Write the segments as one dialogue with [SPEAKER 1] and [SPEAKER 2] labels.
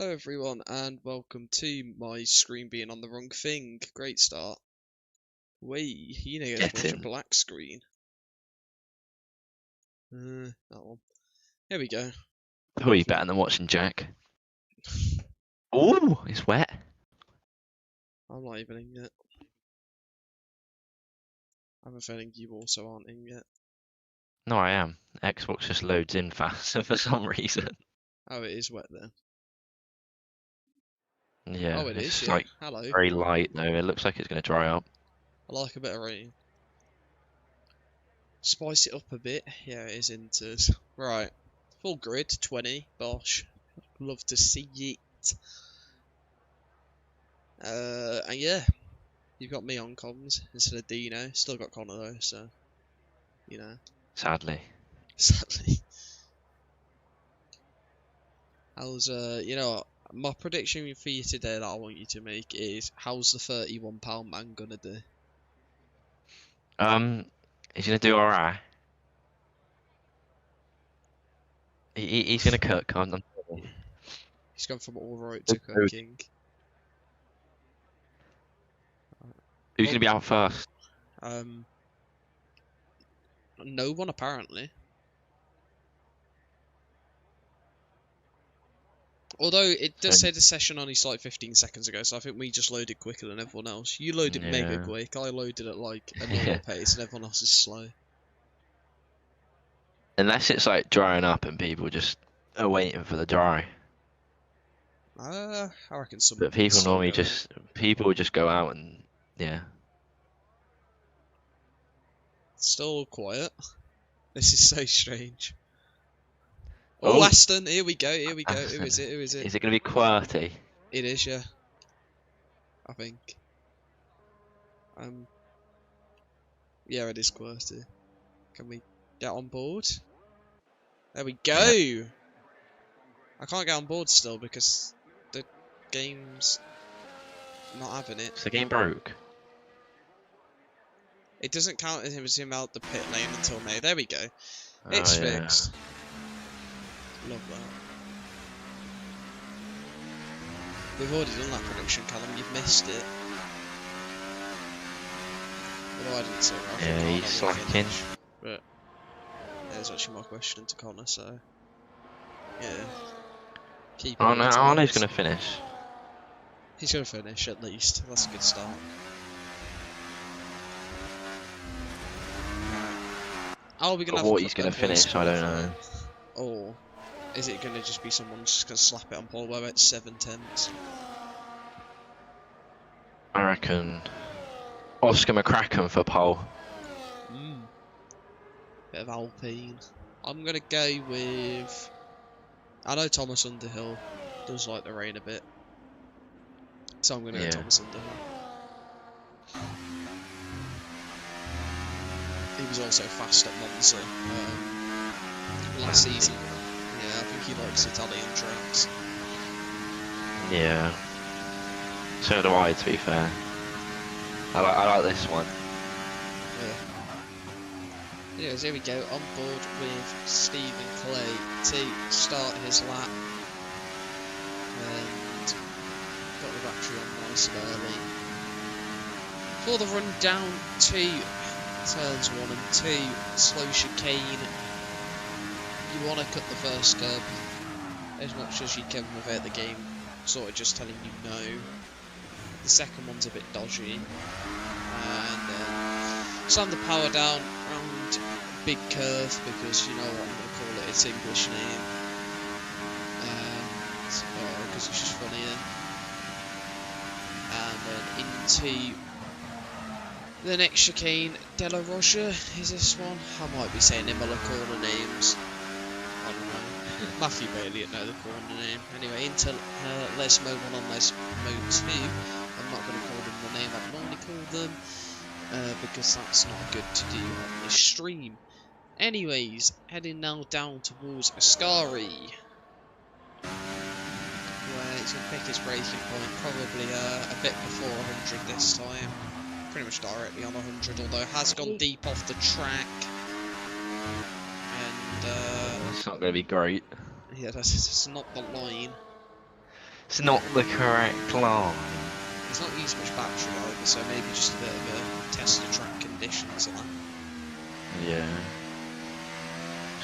[SPEAKER 1] Hello everyone and welcome to my screen being on the wrong thing. Great start. Wait, you know, to watch a black screen. That one. Here we go.
[SPEAKER 2] Probably better than watching Jack. Oh, it's wet.
[SPEAKER 1] I'm not even in yet. I have a feeling you also aren't in yet.
[SPEAKER 2] No, I am. Xbox just loads in faster for some reason.
[SPEAKER 1] Oh, it is wet then.
[SPEAKER 2] Yeah,
[SPEAKER 1] Oh, it is,
[SPEAKER 2] it's
[SPEAKER 1] yeah.
[SPEAKER 2] like
[SPEAKER 1] Hello.
[SPEAKER 2] very light though. It looks like it's going to dry up.
[SPEAKER 1] I like a bit of rain. Spice it up a bit. Yeah, it is into. Right. Full grid, 20. Bosh. Love to see it. And yeah. You've got me on comms instead of Dino. Still got Connor though, so you know.
[SPEAKER 2] Sadly.
[SPEAKER 1] Sadly. How's you know what? My prediction for you today that I want you to make is how's the £31 man gonna do?
[SPEAKER 2] He's going to do alright. He's going to cook.
[SPEAKER 1] He's gone from alright to
[SPEAKER 2] Who's
[SPEAKER 1] cooking.
[SPEAKER 2] going to be out first?
[SPEAKER 1] No one apparently. Although it does say the session only started 15 seconds ago, so I think we just loaded quicker than everyone else. You loaded mega quick, I loaded at like a normal pace, and everyone else is slow.
[SPEAKER 2] Unless it's like drying up and people just are waiting for the dry.
[SPEAKER 1] I reckon some.
[SPEAKER 2] But people normally people just go out and yeah.
[SPEAKER 1] Still quiet. This is so strange. Oh, Aston, here we go, here we go. Aston. Who is it? Who is it?
[SPEAKER 2] Is it going to be QWERTY?
[SPEAKER 1] It is, yeah. I think. Yeah, it is QWERTY. Can we get on board? There we go! Yeah. I can't get on board still because the game's not having it.
[SPEAKER 2] Is the game broke?
[SPEAKER 1] It doesn't count as him out the pit lane until May. There we go. It's fixed. Love that. We've already done that production, Callum. You've missed it. Although I didn't say that.
[SPEAKER 2] Yeah, he's slacking.
[SPEAKER 1] But yeah, there's actually my question to Connor, so yeah. Keep
[SPEAKER 2] oh no, he's going to finish.
[SPEAKER 1] He's going to finish at least. That's a good start. Are we going to have
[SPEAKER 2] what he's going to finish, I don't know.
[SPEAKER 1] Or is it going to just be someone just going to slap it on pole by about 7/10?
[SPEAKER 2] I reckon Oscar McCracken for pole.
[SPEAKER 1] Bit of Alpine. I'm going to go with... I know Thomas Underhill does like the rain a bit. So I'm going to go Thomas Underhill. He was also fast at Monza last season. Yeah, I think he likes Italian tracks.
[SPEAKER 2] Yeah. So do I, to be fair. I like this one.
[SPEAKER 1] Yeah. Anyways, here we go, on board with Stephen Clay to start his lap. And got the battery on nice and early. For the run down to turns 1 and 2, slow chicane. You want to cut the first curb as much as you can without the game sort of just telling you no. The second one's a bit dodgy, and slam the power down around big curve because you know what I'm going to call it, its English name, because it's just funnier. And then into the next chicane, Della Rocha is this one. I might be saying Imola corner names. I don't know. Matthew Bailey at know the corner name. Anyway, into Lesmo 1 on Lesmo 2. I'm not going to call them the name I'd normally call them because that's not good to do on this stream. Anyways, heading now down towards Ascari, where he's going to pick his braking point, probably a bit before 100 this time. Pretty much directly on 100, although it has gone deep off the track. And
[SPEAKER 2] it's not going to be great.
[SPEAKER 1] yeah, that's not the line.
[SPEAKER 2] It's not the correct line.
[SPEAKER 1] He's not used much battery either, so maybe just a bit of a test of track conditions and that.
[SPEAKER 2] Yeah.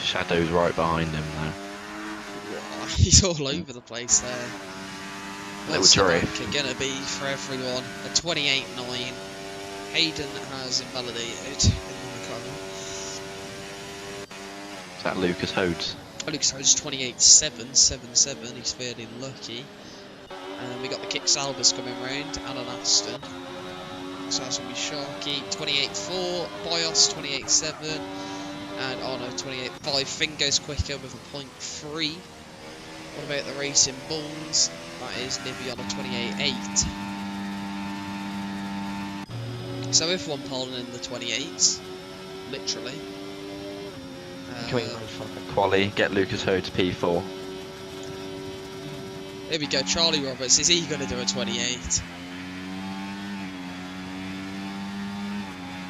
[SPEAKER 2] Shadow's right behind him though.
[SPEAKER 1] Wow, he's all over the place there. What's the bunker gonna be for everyone? A 28.9. Hayden has invalidated in the McLaren.
[SPEAKER 2] Is that Lucas Hodes?
[SPEAKER 1] Lucas Hodes 28.7, 7.7. He's fairly lucky. And we got the Kicks Albus coming round and an Aston. So that's gonna be Sharky 28.4, Bios 28.7. And oh no, 28.5. Finn goes quicker with a 0.3. What about the Racing Bulls? That is Nibby on a 28.8. So everyone polling in the 28s, literally.
[SPEAKER 2] Can we run fucking quali? Get Lucas Hodes P4.
[SPEAKER 1] There we go. Charlie Roberts. Is he going to do a 28?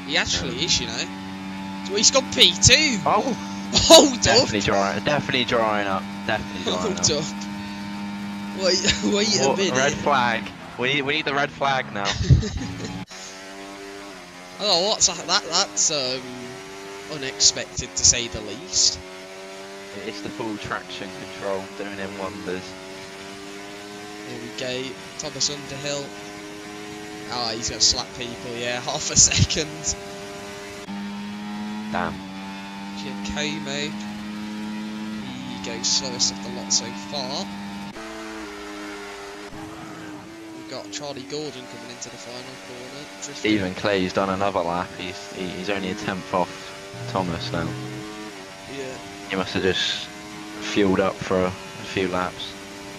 [SPEAKER 1] He actually is, you know. So he's got P2.
[SPEAKER 2] Oh,
[SPEAKER 1] hold up.
[SPEAKER 2] Definitely drying up.
[SPEAKER 1] Hold up. Wait a minute.
[SPEAKER 2] Red flag. We need the red flag now.
[SPEAKER 1] Oh, what's that? That's unexpected to say the least.
[SPEAKER 2] It's the full traction control doing him wonders.
[SPEAKER 1] Here we go. Thomas Underhill. Ah, he's going to slap people. Yeah, half a second.
[SPEAKER 2] Damn.
[SPEAKER 1] Giacomo. He goes slowest of the lot so far. We've got Charlie Gordon coming into the final corner.
[SPEAKER 2] Stephen Clay's done another lap. He's only a 10th off Thomas now.
[SPEAKER 1] Yeah.
[SPEAKER 2] He must have just fueled up for a few laps.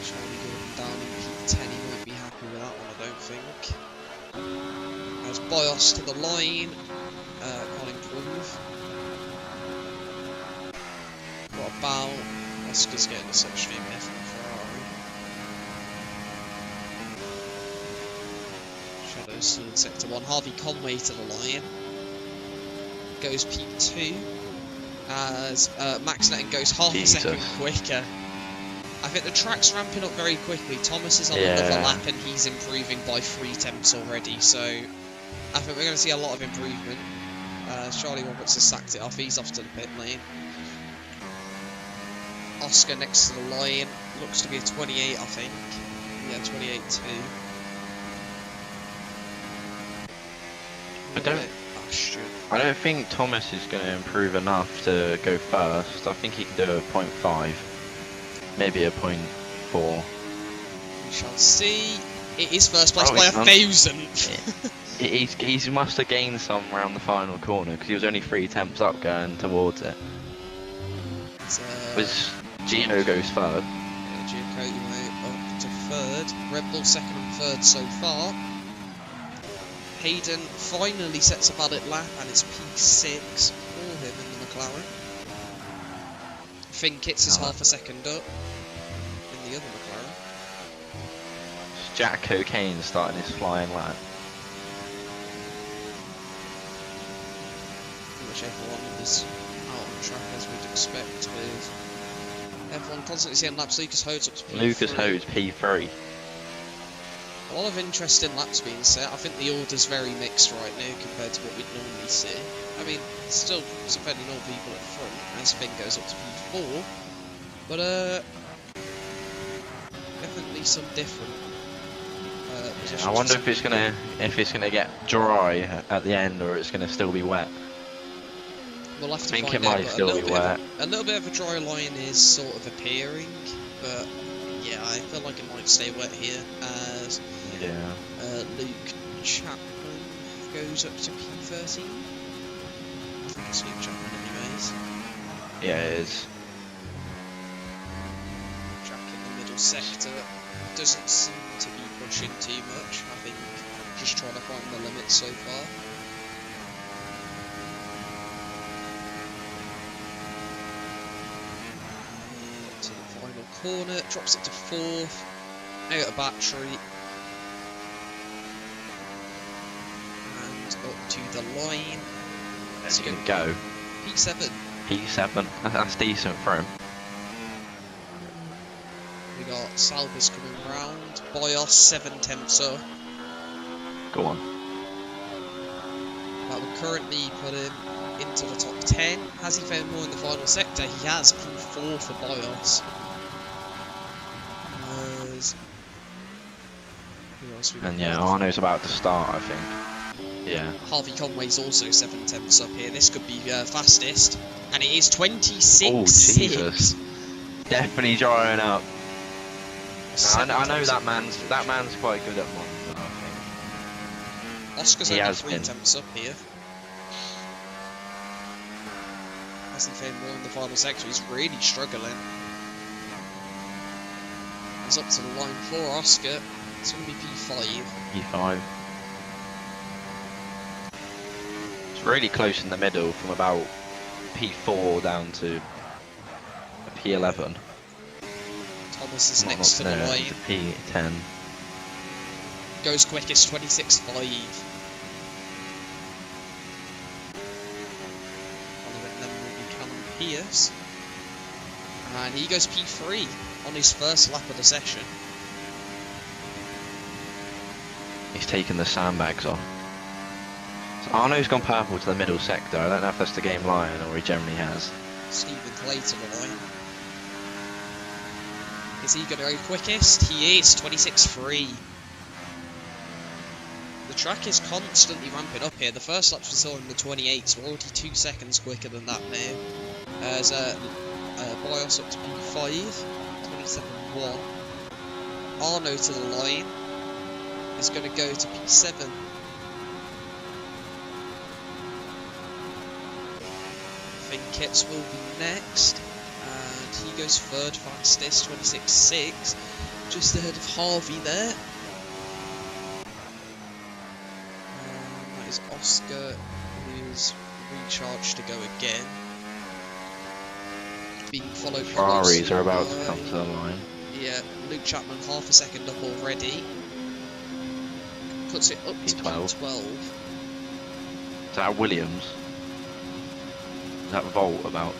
[SPEAKER 1] Charlie Gordon down in P10. He won't be happy with that one, I don't think. There's Bios to the line. Can't improve. What about Oscar's getting a slipstream here from Ferrari. Shadow's still in sector 1. Harvey Conway to the line. Goes P2. As Max Netton goes half a second quicker. I think the track's ramping up very quickly. Thomas is on another lap and he's improving by 3 tenths already. So I think we're going to see a lot of improvement. Charlie Roberts has sacked it off. He's off to the pit lane. Oscar next to the line. Looks to be a 28, I think. Yeah, 28.2.
[SPEAKER 2] I don't think Thomas is going to improve enough to go first. I think he can do a 0.5. Maybe a 0.4.
[SPEAKER 1] We shall see. It is first place by 1,000.
[SPEAKER 2] He must have gained some around the final corner because he was only 3 tenths up going towards it. Was Gino goes third.
[SPEAKER 1] Yeah, Giacomo up to third. Red Bull second and third so far. Hayden finally sets a valid lap and it's P6 for him in the McLaren. Finn Kitts is half a second up in the other McLaren.
[SPEAKER 2] Jack Cocaine starting his flying lap.
[SPEAKER 1] Pretty much everyone is out on track as we'd expect with everyone constantly seeing laps. Lucas Hodes up to P3.
[SPEAKER 2] Lucas Hodes P3.
[SPEAKER 1] A lot of interesting laps being set. I think the order's very mixed right now compared to what we'd normally see. I mean, still some fairly normal people at the front as Finn goes up to P4, but definitely some different positions.
[SPEAKER 2] I wonder if it's gonna get dry at the end or it's gonna still be wet.
[SPEAKER 1] We'll have to
[SPEAKER 2] I think
[SPEAKER 1] find
[SPEAKER 2] it
[SPEAKER 1] out,
[SPEAKER 2] might still be wet.
[SPEAKER 1] A little bit of a dry line is sort of appearing, but yeah, I feel like it might stay wet here as Luke Chapman goes up to P13. I think it's Luke Chapman anyways.
[SPEAKER 2] Yeah, it is.
[SPEAKER 1] Jack in the middle sector doesn't seem to be pushing too much. I think just trying to find the limits so far. To the final corner, drops it to 4th. Out of battery. And up to the line.
[SPEAKER 2] Let's go.
[SPEAKER 1] P7.
[SPEAKER 2] P7. That's decent for him.
[SPEAKER 1] We got Salvers coming round. Boyos 7/10 up.
[SPEAKER 2] Go on.
[SPEAKER 1] That would currently put him into the top 10. Has he found more in the final sector? He has. P4 for Boyos. Who else we got?
[SPEAKER 2] And yeah, Arno's about to start, I think. Yeah.
[SPEAKER 1] Harvey Conway's also 7/10 up here. This could be fastest. And it is 26.6.
[SPEAKER 2] Oh, Jesus. Definitely drying up. I know that man's quite good at Monza, I think.
[SPEAKER 1] Oscar's
[SPEAKER 2] He
[SPEAKER 1] only
[SPEAKER 2] has
[SPEAKER 1] 3/10 up here. Hasn't found more in the final sector. He's really struggling. He's up to the line for Oscar. It's going to be P5.
[SPEAKER 2] P5. It's really close in the middle from about P4 down to P11.
[SPEAKER 1] Thomas is next to the line.
[SPEAKER 2] To P10.
[SPEAKER 1] Goes quickest, 26.5. Following them will be Callum Pierce. And he goes P3 on his first lap of the session.
[SPEAKER 2] He's taken the sandbags off. So Arno's gone purple to the middle sector. I don't know if that's the game line or he generally has.
[SPEAKER 1] Stephen Clay to the line. Is he going to go quickest? He is, 26.3. The track is constantly ramping up here. The first laps we saw in the 28s, we're already 2 seconds quicker than that now. There's Boyos up to P5, 27.1. Arno to the line is going to go to P7. Finkets will be next, and he goes third fastest, 26.6, just ahead of Harvey there. That is Oscar, who is recharged to go again. Being followed
[SPEAKER 2] Ferraris are about to come to the line.
[SPEAKER 1] Yeah, Luke Chapman half a second up already. Puts it up to P12.
[SPEAKER 2] Is that Williams? Is that Volt about?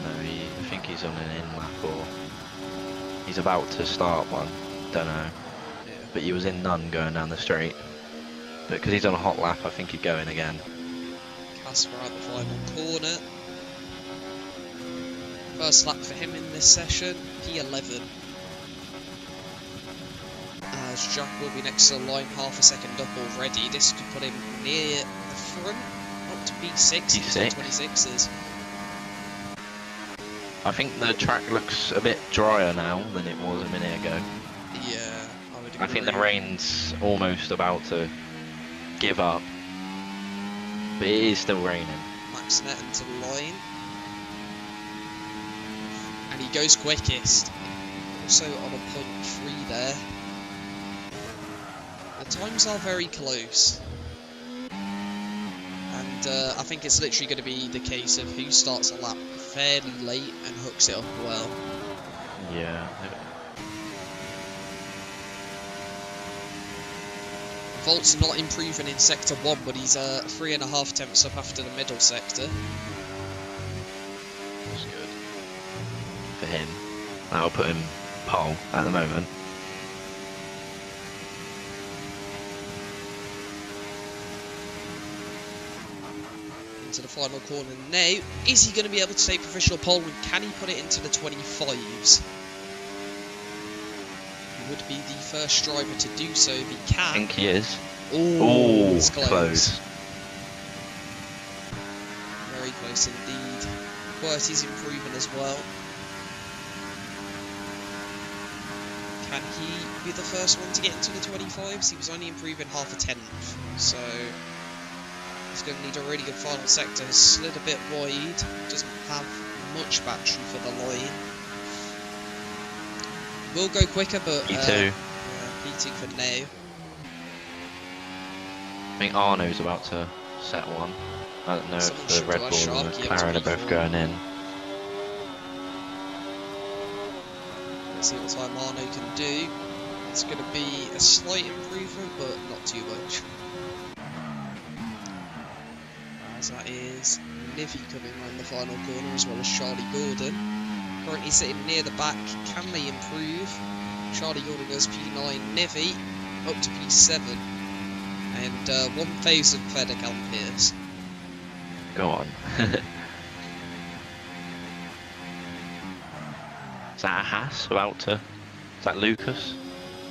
[SPEAKER 2] No, I think he's on an in lap or he's about to start one. Don't know.
[SPEAKER 1] Yeah.
[SPEAKER 2] But he was in none going down the straight. But because he's on a hot lap, I think he'd go in again.
[SPEAKER 1] Casper at the final corner. First lap for him in this session, P11. As Jack will be next to the line, half a second up already. This could put him near the front, up to P6 into the 26s.
[SPEAKER 2] I think the track looks a bit drier now than it was a minute ago.
[SPEAKER 1] Yeah, I would agree.
[SPEAKER 2] I think the rain's almost about to give up. But it is still raining.
[SPEAKER 1] Max Netton to the line. And he goes quickest. Also on a 0.3 there. The times are very close. And I think it's literally going to be the case of who starts a lap fairly late and hooks it up well.
[SPEAKER 2] Yeah.
[SPEAKER 1] Volt's not improving in sector 1, but he's 3.5 tenths up after the middle sector.
[SPEAKER 2] That's good for him. That'll put him pole at the moment.
[SPEAKER 1] Into the final corner now. Is he going to be able to take provisional pole, and can he put it into the 25s? He would be the first driver to do so if he can.
[SPEAKER 2] I think he is.
[SPEAKER 1] Oh, it's
[SPEAKER 2] close.
[SPEAKER 1] Very close indeed. QWERTY's improving as well. Can he be the first one to get into the 25s? He was only improving half a tenth, so he's going to need a really good final sector. Has slid a bit wide, doesn't have much battery for the line. Will go quicker, but
[SPEAKER 2] P2.
[SPEAKER 1] P2 for now.
[SPEAKER 2] I think Arno's about to set one. I don't know if the Red Bull and the McLaren are both going in.
[SPEAKER 1] Let's see what time Arno can do. It's going to be a slight improvement, but not too much. As that is Livy coming around the final corner, as well as Charlie Gordon. currently sitting near the back. Can they improve? Charlie Gordon goes P9, Nivi up to P7, and 1,000 FedEx amperes.
[SPEAKER 2] Go on. Is that a Haas about to? Is that Lucas?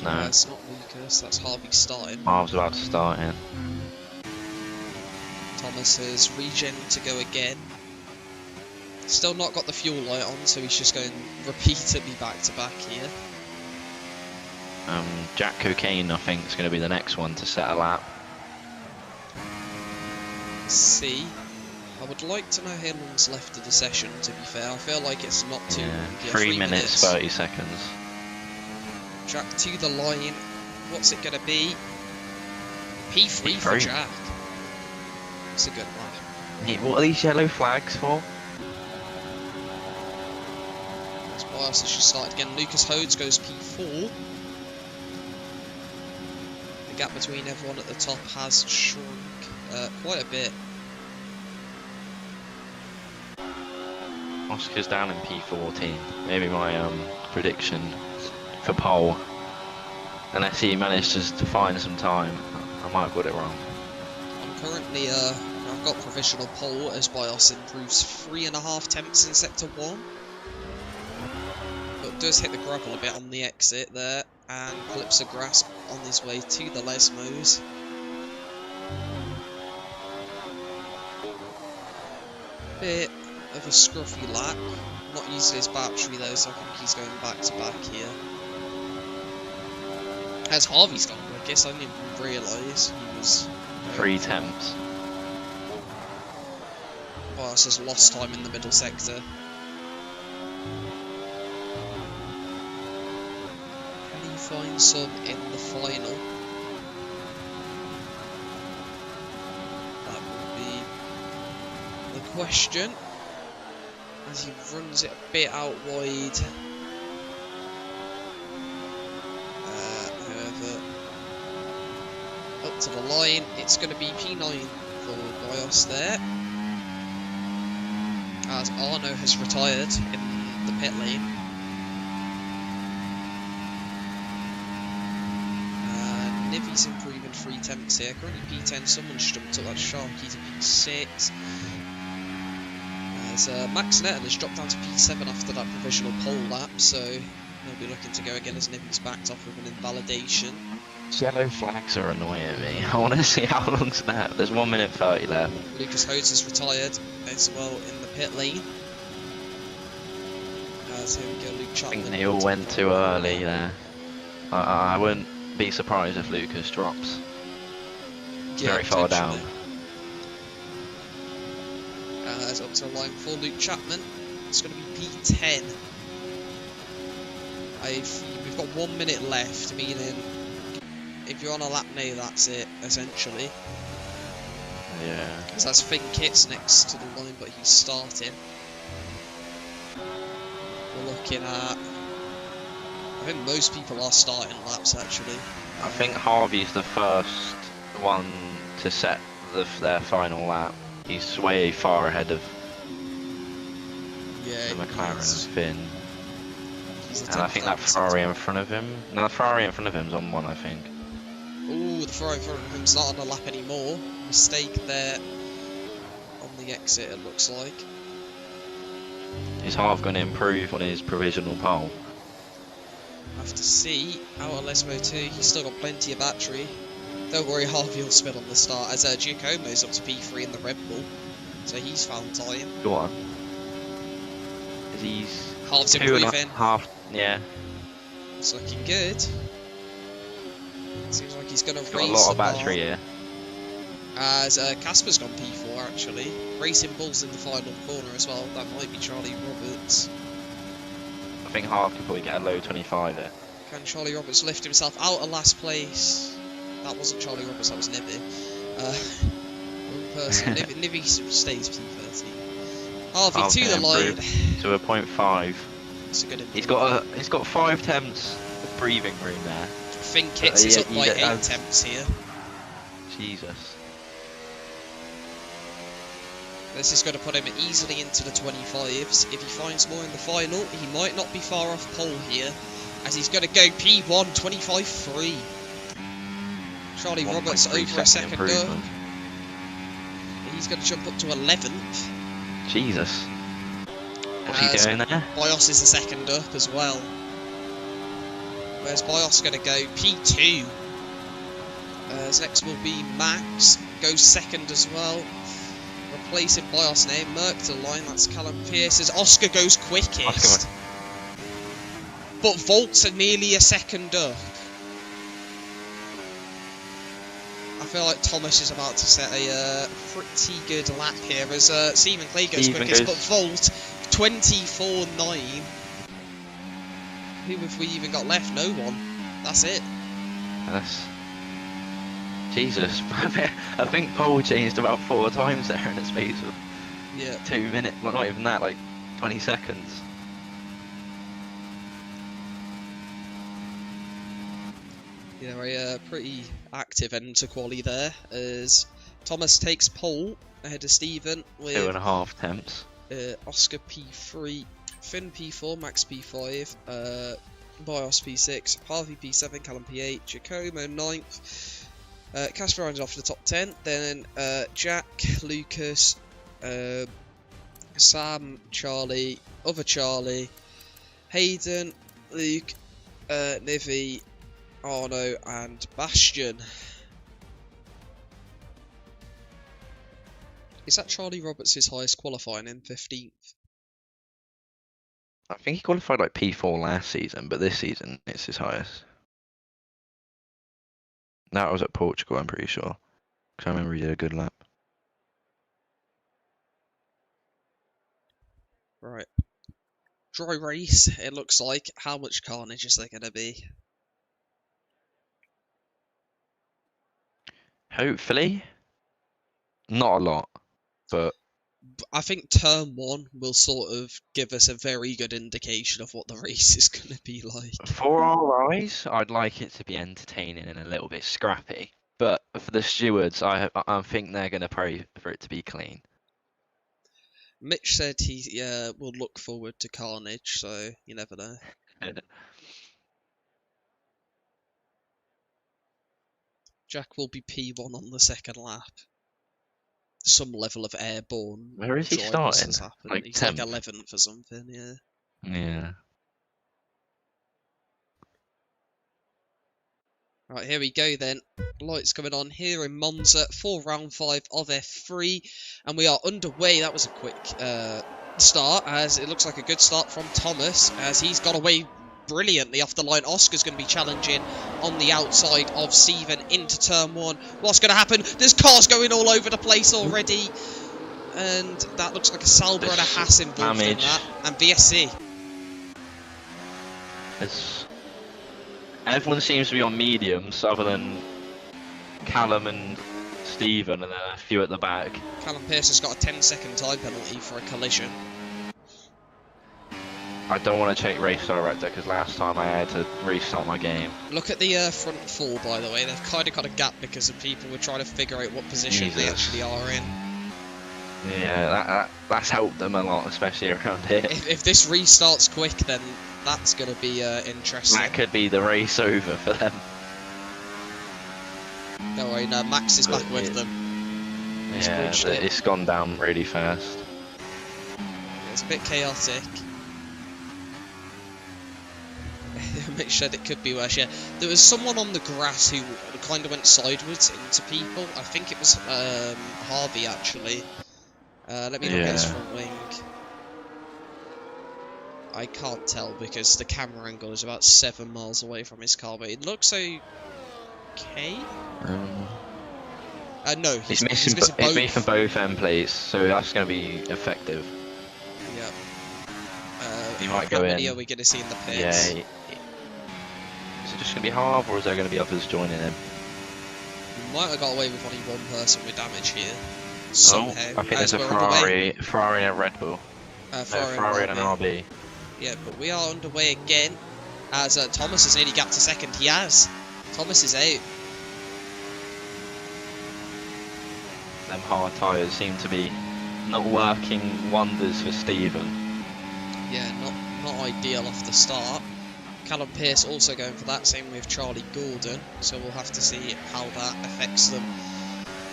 [SPEAKER 2] No.
[SPEAKER 1] It's not Lucas, that's Harvey starting.
[SPEAKER 2] Marv's about to start in.
[SPEAKER 1] Thomas has regen to go again. Still not got the fuel light on, so he's just going repeatedly back to back here.
[SPEAKER 2] Jack Cocaine, I think, is going to be the next one to set a lap.
[SPEAKER 1] Let's see. I would like to know how long's left of the session, to be fair. I feel like it's not too long. Yeah,
[SPEAKER 2] 3 minutes, 30 seconds.
[SPEAKER 1] Jack to the line. What's it going to be? P3 for Jack. It's a good lap.
[SPEAKER 2] What are these yellow flags for?
[SPEAKER 1] As Bias has just started again. Lucas Hodes goes P4. The gap between everyone at the top has shrunk quite a bit.
[SPEAKER 2] Oscar's down in P14. Maybe my prediction for pole. Unless he manages to find some time, I might have got it wrong.
[SPEAKER 1] I'm currently, I've got provisional pole as Bios improves 3.5 tenths in sector 1. But does hit the gravel a bit on the exit there, and clips a grasp on his way to the Lesmos. Bit of a scruffy lap. Not using his battery though, so I think he's going back to back here. As Harvey's gone quickest, I didn't even realise he was...
[SPEAKER 2] 3 temps.
[SPEAKER 1] Bias has lost time in the middle sector. Can he find some in the final? That will be the question. As he runs it a bit out wide. However, up to the line, it's going to be P9 for Bios there. As Arno has retired in the pit lane. Nivi's improving 3 temps here. Currently P10, someone's jumped up that Sharky to P6. As Max Netton has dropped down to P7 after that provisional pole lap, so he'll be looking to go again as Nivi's backed off with an invalidation.
[SPEAKER 2] Yellow flags are annoying me. I want to see how long's that. There's 1 minute 30 left.
[SPEAKER 1] Lucas Hodes has retired as well in the pit lane. As here we go, Luke Chapman.
[SPEAKER 2] I think they all went too early there. I wouldn't be surprised if Lucas drops very far down.
[SPEAKER 1] It's up to the line for Luke Chapman. It's going to be P10. We've got 1 minute left, meaning if you're on a lap now, that's it, essentially.
[SPEAKER 2] Yeah.
[SPEAKER 1] Because that's Finn Kitts next to the line, but he's starting. We're looking at... I think most people are starting laps, actually.
[SPEAKER 2] I think Harvey's the first one to set their final lap. He's way far ahead of the McLaren Finn. And I think that Ferrari in front of him... No, the Ferrari in front of him's on one, I think.
[SPEAKER 1] Ooh, the Ferrari in front of him's not on a lap anymore. Mistake there on the exit, it looks like.
[SPEAKER 2] Is Harv going to improve on his provisional pole?
[SPEAKER 1] Have to see. Out of Lesmo 2, he's still got plenty of battery. Don't worry, Harvey will spin on the start, as Giacomo's up to P3 in the Red Bull, so he's found time.
[SPEAKER 2] Go on. Is he's
[SPEAKER 1] Harv's improving.
[SPEAKER 2] Half, yeah.
[SPEAKER 1] It's looking good. Seems like he's going to race
[SPEAKER 2] got a lot of battery here.
[SPEAKER 1] As Casper's gone P4 actually. Racing Bull's in the final corner as well. That might be Charlie Roberts.
[SPEAKER 2] I think Harv could probably get a low 25 there.
[SPEAKER 1] Can Charlie Roberts lift himself out of last place? That wasn't Charlie Roberts, that was Nivi. Wrong person. Nivi stays P30. Harvey to the line.
[SPEAKER 2] To a 0.5.
[SPEAKER 1] It's a good
[SPEAKER 2] He's got 5 temps of breathing room there.
[SPEAKER 1] Finn Kitts is up by 8 temps here.
[SPEAKER 2] Jesus.
[SPEAKER 1] This is going to put him easily into the 25s. If he finds more in the final, he might not be far off pole here, as he's going to go P1 25.3. Charlie Roberts over a second up. He's going to jump up to 11th.
[SPEAKER 2] Jesus. What's he doing there?
[SPEAKER 1] Bios is the second up as well. Where's Bios going to go? P2. Next will be Max. Goes second as well. Replacing Bios' name. Merck to the line. That's Callum Pierce. As Oscar goes quickest. But Volts are nearly a second up. I feel like Thomas is about to set a pretty good lap here as Stephen Clay goes quickest, but Volt 24.9. Who have we even got left? No one. That's it.
[SPEAKER 2] Jesus. I think pole changed about 4 times there in the space of 2 minutes. Well, not even that, like 20 seconds.
[SPEAKER 1] Yeah, a pretty active end to quali there, as Thomas takes pole ahead of Stephen with
[SPEAKER 2] 2.5 temps.
[SPEAKER 1] Oscar P3, Finn P4, Max P5, Bios P6, Harvey P7, Callum P8, Giacomo 9th, Casper runs off the top 10, then Jack, Lucas, Sam, Charlie, other Charlie, Hayden, Luke, Nivi, Arno and Bastian. Is that Charlie Roberts' highest qualifying in 15th?
[SPEAKER 2] I think he qualified like P4 last season, but this season it's his highest. That was at Portugal, I'm pretty sure. Because I remember he did a good lap.
[SPEAKER 1] Right. Dry race, it looks like. How much carnage is there going to be?
[SPEAKER 2] Hopefully. Not a lot, but
[SPEAKER 1] I think turn 1 will sort of give us a very good indication of what the race is going to be like.
[SPEAKER 2] for our eyes, I'd like it to be entertaining and a little bit scrappy. But for the stewards, I think they're going to pray for it to be clean.
[SPEAKER 1] Mitch said he will look forward to carnage, so you never know. Jack will be P1 on the second lap. Some level of airborne.
[SPEAKER 2] Where is he starting?
[SPEAKER 1] Like he's 10th? Like 11th or something, yeah.
[SPEAKER 2] Yeah.
[SPEAKER 1] Right, here we go then. Lights coming on here in Monza for round 5 of F3. And we are underway. That was a quick start, as it looks like a good start from Thomas, as he's got away brilliantly off the line. Oscar's going to be challenging on the outside of Stephen into turn 1. What's going to happen? There's cars going all over the place already. And that looks like a Sauber and a Haas involved in that. And VSC.
[SPEAKER 2] Everyone seems to be on mediums, other than Callum and Stephen, and then a few at the back.
[SPEAKER 1] Callum Pierce has got a 10-second time penalty for a collision.
[SPEAKER 2] I don't want to check race director, because last time I had to restart my game.
[SPEAKER 1] Look at the front 4, by the way. They've kind of got a gap because of people were trying to figure out what position they actually are in.
[SPEAKER 2] Yeah, that's helped them a lot, especially around here.
[SPEAKER 1] If this restarts quick, then that's going to be interesting.
[SPEAKER 2] That could be the race over for them.
[SPEAKER 1] Don't worry, no, Max is back with them.
[SPEAKER 2] It's gone down really fast.
[SPEAKER 1] It's a bit chaotic. Mitch said it could be worse, yeah. There was someone on the grass who kind of went sideways into people. I think it was Harvey, actually. Let me look at his front wing. I can't tell because the camera angle is about 7 miles away from his car, but it looks okay. No, he's missing both.
[SPEAKER 2] He's missing both end plates, so that's going to be effective.
[SPEAKER 1] Yeah.
[SPEAKER 2] He might go in.
[SPEAKER 1] How many are we going to see in the pits?
[SPEAKER 2] Yeah. Is it just going to be Harv, or is there going to be others joining him?
[SPEAKER 1] We might have got away with only one person with damage here.
[SPEAKER 2] Somehow. I think there's a Ferrari and a Red Bull. Ferrari and an RB.
[SPEAKER 1] Yeah, but we are underway again, as Thomas has nearly got to second. He has. Thomas is out.
[SPEAKER 2] Them hard tyres seem to be not working wonders for Stephen.
[SPEAKER 1] Yeah, not ideal off the start. Callum Pearce also going for that, same with Charlie Gordon, so we'll have to see how that affects them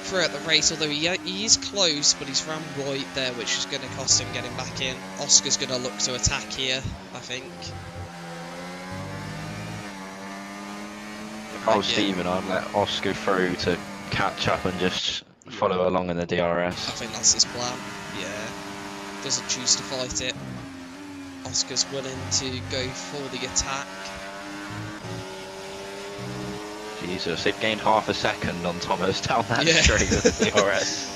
[SPEAKER 1] throughout the race, although he is close, but he's ran right there, which is going to cost him getting back in. Oscar's going to look to attack here, I think.
[SPEAKER 2] If I was Stephen, I'd let Oscar through to catch up and just follow along in the DRS.
[SPEAKER 1] I think that's his plan, yeah. Doesn't choose to fight it. Oscar's willing to go for the attack.
[SPEAKER 2] Jesus, they've gained half a second on Thomas down that
[SPEAKER 1] Yeah.
[SPEAKER 2] straight with the DRS.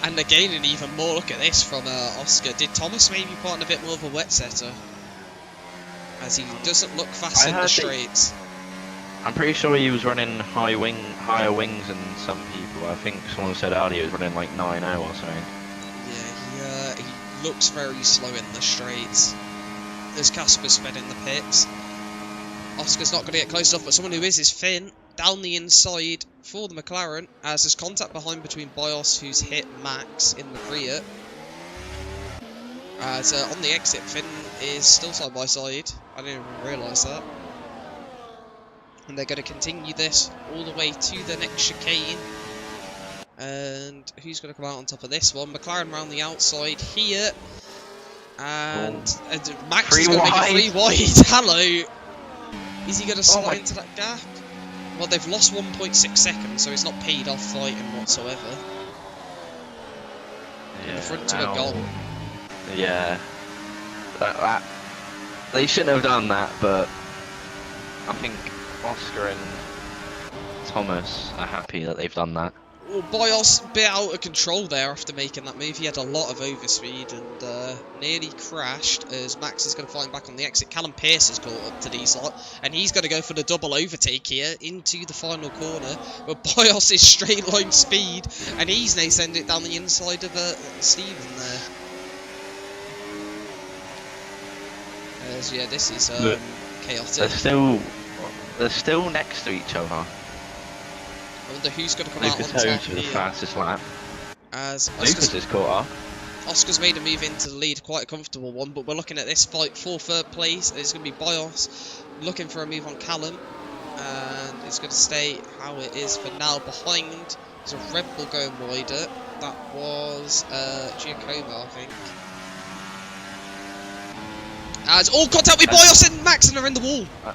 [SPEAKER 1] And they're gaining even more. Look at this from Oscar. Did Thomas maybe put on a bit more of a wet setter? As he doesn't look fast in the straights.
[SPEAKER 2] I'm pretty sure he was running higher wings than some people. I think someone said earlier he was running like 9.0 or something.
[SPEAKER 1] Yeah, he looks very slow in the straights. As Casper's fed in the pits. Oscar's not going to get close enough, but someone who is Finn. Down the inside for the McLaren, as there's contact behind between Bios, who's hit Max in the rear. As on the exit, Finn is still side by side. I didn't even realise that. And they're going to continue this all the way to the next chicane. And who's going to come out on top of this one? McLaren round the outside here. And Max is going to make it 3 wide. Hello. Is he going to slide into that gap? Well, they've lost 1.6 seconds, so he's not paid off fighting whatsoever.
[SPEAKER 2] Yeah,
[SPEAKER 1] the front two are gone.
[SPEAKER 2] Yeah. They shouldn't have done that, but I think Oscar and Thomas are happy that they've done that.
[SPEAKER 1] Well, Bios a bit out of control there after making that move. He had a lot of overspeed and nearly crashed as Max is going to find back on the exit. Callum Pearce has caught up to these lot, and he's going to go for the double overtake here into the final corner. But Bios is straight line speed, and he's now sending it down the inside of Stephen there. Yeah, this is chaotic.
[SPEAKER 2] They're still next to each other.
[SPEAKER 1] I wonder who's going to come out on top
[SPEAKER 2] for the fastest lap.
[SPEAKER 1] As
[SPEAKER 2] Lucas is caught up.
[SPEAKER 1] Oscar's made a move into the lead, quite a comfortable one, but we're looking at this fight for third place. It's going to be Bios looking for a move on Callum, and it's going to stay how it is for now. Behind, there's a Red Bull going wider. That was Giacomo, I think. As all contact with Bios and Max, and they're in the wall.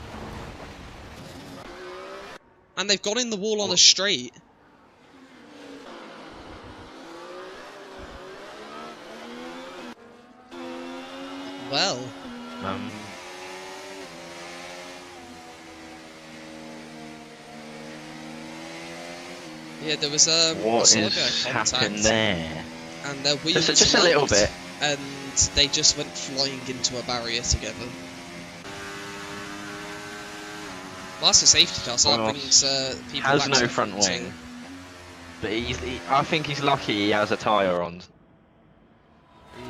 [SPEAKER 1] And they've gone in the wall on a straight. Well. Yeah, there was
[SPEAKER 2] what is happened there?
[SPEAKER 1] And their wheels
[SPEAKER 2] just a little bit.
[SPEAKER 1] And they just went flying into a barrier together. Well, that's a safety car, so that brings people
[SPEAKER 2] has
[SPEAKER 1] back
[SPEAKER 2] no
[SPEAKER 1] to
[SPEAKER 2] front wing, but I think he's lucky he has a tyre on.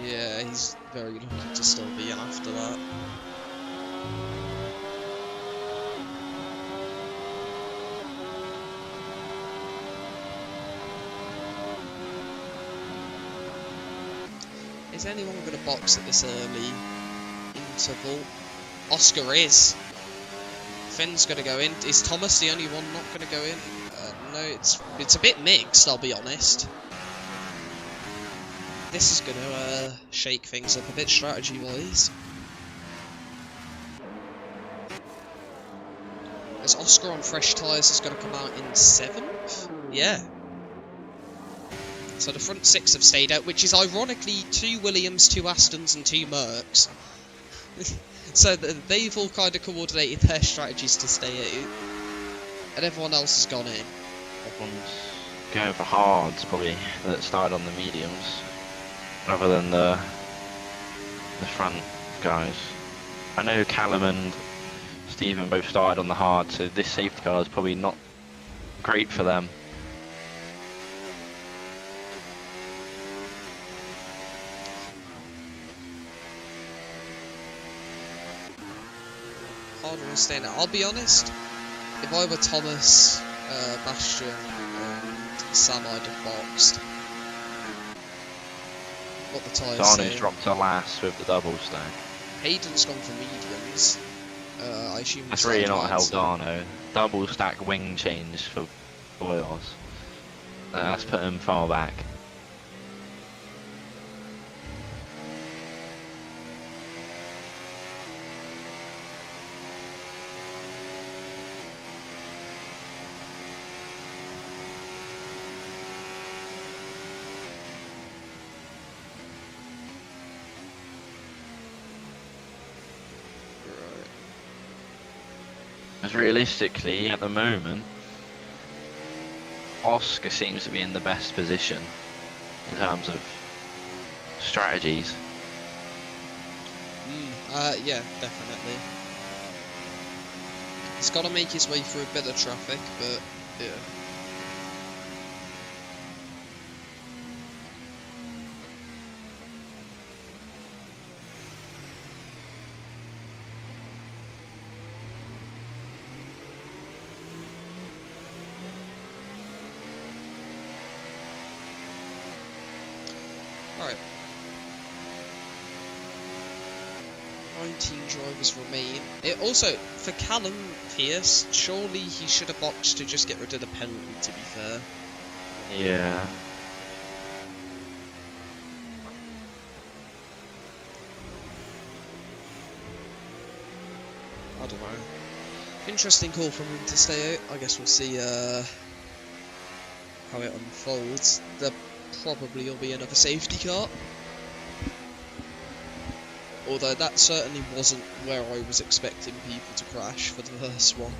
[SPEAKER 1] Yeah, he's very lucky to still be in after that. Is anyone going to box at this early interval? Oscar is. Finn's going to go in. Is Thomas the only one not going to go in? No, it's a bit mixed, I'll be honest. This is going to shake things up a bit strategy-wise. As Oscar on fresh tyres is going to come out in 7th? Yeah. So the front 6 have stayed out, which is ironically 2 Williams, 2 Astons and 2 Mercs. So they've all kind of coordinated their strategies to stay out, and everyone else has gone in.
[SPEAKER 2] Everyone's going for hards, probably, that started on the mediums, rather than the front guys. I know Callum and Stephen both started on the hard, so this safety car is probably not great for them.
[SPEAKER 1] I'll be honest, if I were Thomas, Bastian and Sam, I'd have boxed. what the tyres
[SPEAKER 2] Darno's
[SPEAKER 1] say.
[SPEAKER 2] dropped to last with the double stack.
[SPEAKER 1] Hayden's gone for mediums. I assume
[SPEAKER 2] That's
[SPEAKER 1] he's
[SPEAKER 2] really
[SPEAKER 1] started
[SPEAKER 2] not helped
[SPEAKER 1] hard.
[SPEAKER 2] Darno. Double stack wing change for Boyos. That's put him far back. As realistically, at the moment, Oscar seems to be in the best position in terms of strategies.
[SPEAKER 1] Yeah, definitely. He's got to make his way through a bit of traffic, but yeah. Alright. 19 drivers remain. It also, for Callum Pierce, surely he should have boxed to just get rid of the penalty, to be fair.
[SPEAKER 2] Yeah.
[SPEAKER 1] I don't know. Interesting call from him to stay out. I guess we'll see how it unfolds. There probably will be another safety car. Although that certainly wasn't where I was expecting people to crash for the first one.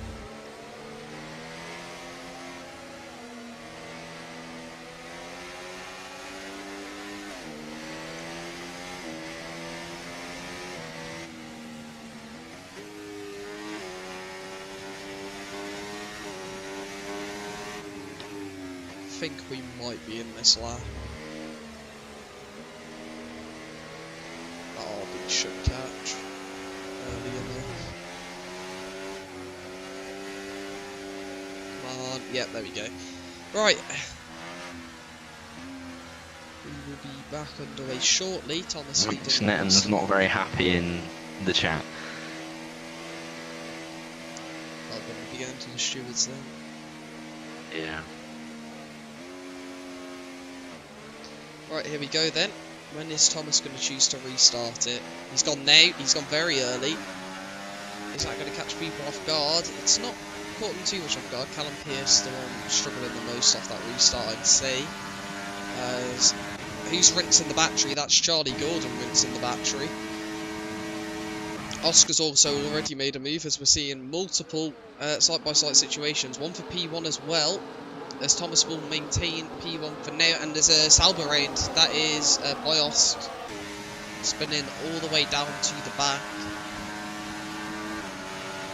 [SPEAKER 1] I think we might be in this lap. Oh, big should catch early enough. Come on, yeah, there we go. Right. We will be back underway shortly. Thomas leading.
[SPEAKER 2] Snetton's not very happy in the chat.
[SPEAKER 1] I'm going to be going to the stewards then.
[SPEAKER 2] Yeah.
[SPEAKER 1] Right, here we go then. When is Thomas going to choose to restart it? He's gone now. He's gone very early. Is that going to catch people off guard? It's not caught them too much off guard. Callum Pierce, the one struggling the most off that restart, I'd say. Who's rinsing the battery? That's Charlie Gordon rinsing the battery. Oscar's also already made a move, as we're seeing multiple side-by-side situations. One for P1 as well, as Thomas will maintain P1 for now. And there's a Sauber round. That is Bios spinning all the way down to the back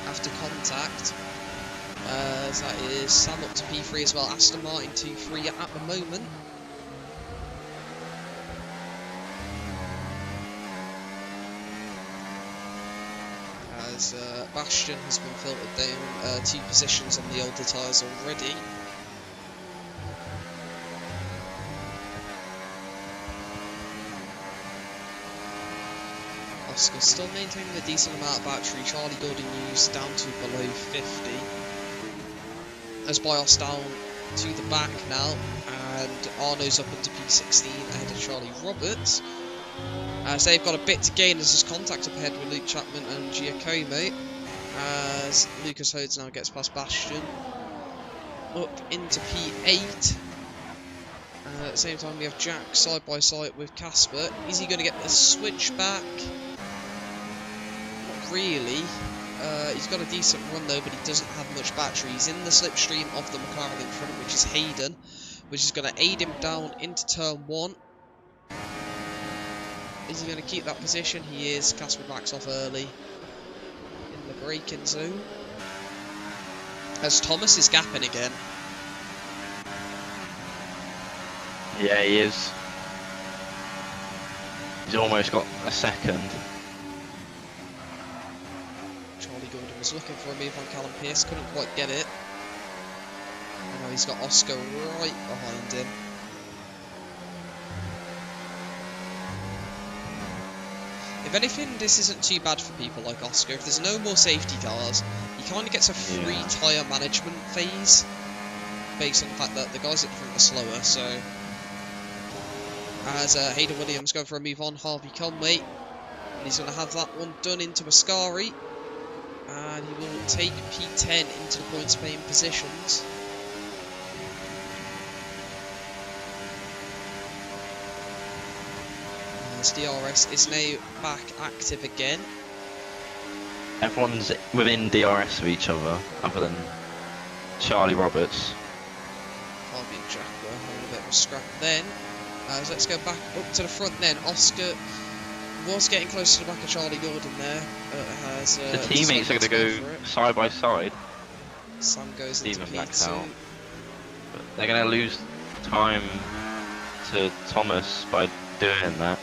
[SPEAKER 1] after contact. That is Sam up to P3 as well. Aston Martin 2-3 at the moment. As Bastion has been filtered down 2 positions on the older tyres already. Oscar still maintaining a decent amount of battery. Charlie Gordon used down to below 50. As Bios down to the back now, and Arno's up into P16 ahead of Charlie Roberts. So they've got a bit to gain as there's contact up ahead with Luke Chapman and Giacomo. As Lucas Hodes now gets past Bastion. Up into P8. At the same time we have Jack side by side with Casper. Is he going to get the switch back? Not really. He's got a decent run though, but he doesn't have much battery. He's in the slipstream of the McLaren in front, which is Hayden, which is going to aid him down into turn 1. Is he going to keep that position? He is. Casper backs off early in the braking zone. As Thomas is gapping again.
[SPEAKER 2] Yeah, he is. He's almost got a second.
[SPEAKER 1] Charlie Gordon was looking for a move on Callum Pierce, couldn't quite get it. And now he's got Oscar right behind him. If anything, this isn't too bad for people like Oscar. If there's no more safety cars, he kind of gets a free tyre management phase, based on the fact that the guys at the front are slower, so... As Hayden Williams going for a move on Harvey Conway, and he's going to have that one done into Ascari, and he will take P10 into the points paying positions. As DRS is now back active again.
[SPEAKER 2] Everyone's within DRS of each other, other than Charlie Roberts.
[SPEAKER 1] Harvey and Jack were having a bit of a scrap then. So let's go back up to the front then. Oscar was getting close to the back of Charlie Gordon there.
[SPEAKER 2] The teammates are going to go side by side.
[SPEAKER 1] Sam goes into
[SPEAKER 2] Steven backs
[SPEAKER 1] P2.
[SPEAKER 2] out. But they're going to lose time to Thomas by doing that.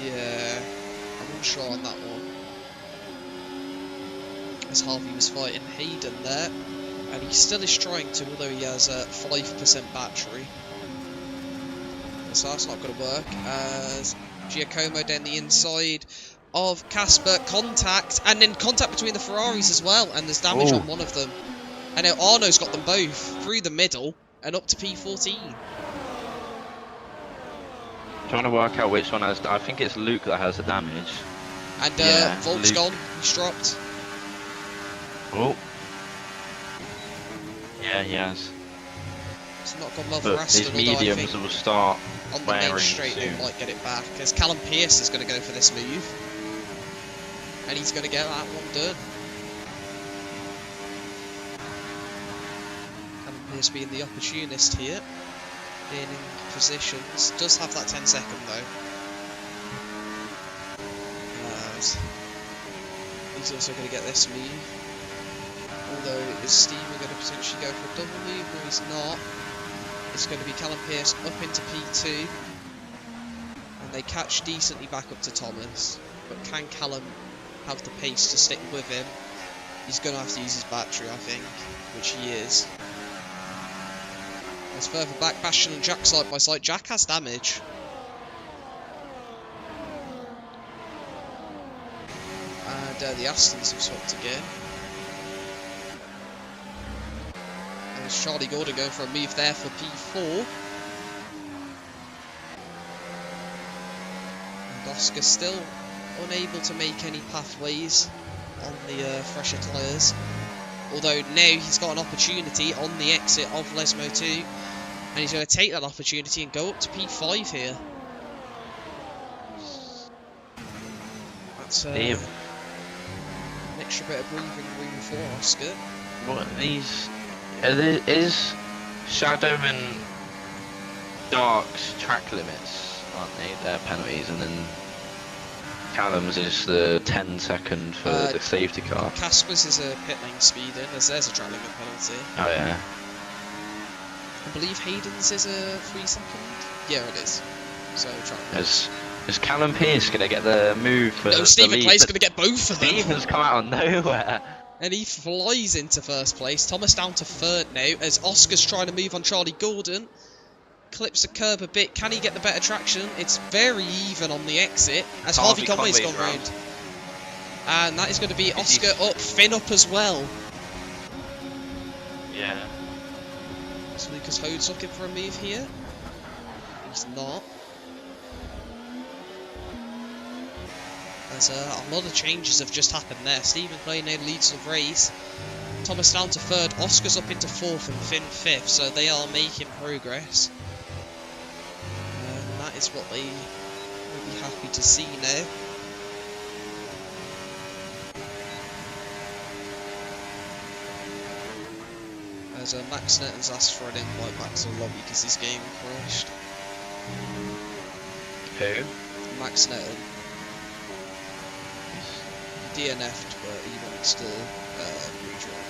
[SPEAKER 1] Yeah, I'm unsure on that one. As Harvey was fighting Hayden there, and he still is trying to, although he has a 5% battery. So that's not going to work. As Giacomo down the inside of Casper, contact, and then contact between the Ferraris as well, and there's damage on one of them. And now Arno's got them both through the middle and up to P14.
[SPEAKER 2] Trying to work out which one has. I think it's Luke that has the damage.
[SPEAKER 1] And Volt's gone. He's dropped.
[SPEAKER 2] Oh. Yeah, he has.
[SPEAKER 1] It's not gone well for
[SPEAKER 2] But
[SPEAKER 1] Aston,
[SPEAKER 2] his mediums will start
[SPEAKER 1] on the main
[SPEAKER 2] wearing
[SPEAKER 1] straight
[SPEAKER 2] soon.
[SPEAKER 1] they might get it back, as Callum Pearce is going to go for this move, and he's going to get that one done. Callum Pearce being the opportunist here, gaining positions, does have that 10-second though. He's also going to get this move, although is Steven going to potentially go for a double move? No, he's not. It's going to be Callum Pearce up into P2, and they catch decently back up to Thomas, but can Callum have the pace to stick with him? He's going to have to use his battery, I think, which he is. As further back, Bastion and Jack side by side. Jack has damage. And the Astons have swapped again. There's Charlie Gordon going for a move there for P4. And Oscar still unable to make any pathways on the fresher tyres. Although now he's got an opportunity on the exit of Lesmo 2. And he's going to take that opportunity and go up to P5 here. That's an extra bit of breathing room for Oscar.
[SPEAKER 2] What are these? Is Shadow and Dark's track limits, aren't they? They're penalties, and then Callum's is the 10-second for the safety car.
[SPEAKER 1] Casper's is a pit lane speed in, as there's a track limit penalty.
[SPEAKER 2] Oh yeah.
[SPEAKER 1] I believe Hayden's is a 3-second. Yeah, it is. So track limit.
[SPEAKER 2] Is Callum Pearce going to get the move for
[SPEAKER 1] no, Stephen
[SPEAKER 2] the lead?
[SPEAKER 1] Clay's going to get both of them.
[SPEAKER 2] Stephen's come out of nowhere.
[SPEAKER 1] And he flies into first place. Thomas down to third now, as Oscar's trying to move on Charlie Gordon. Clips the curb a bit. Can he get the better traction? It's very even on the exit, as Harvey Conway's gone round. And that is going to be Oscar up, Finn up as well.
[SPEAKER 2] Yeah.
[SPEAKER 1] So Lucas Hode's looking for a move here. He's not. As a lot of changes have just happened there. Stephen Clay now leads the race. Thomas down to third. Oscar's up into fourth and Finn fifth. So they are making progress. And that is what they will be happy to see now. As Max Netton's asked for an invite back to the lobby because his game crashed.
[SPEAKER 2] Who?
[SPEAKER 1] Max Netton. DNF'd, but he wants to rejoin.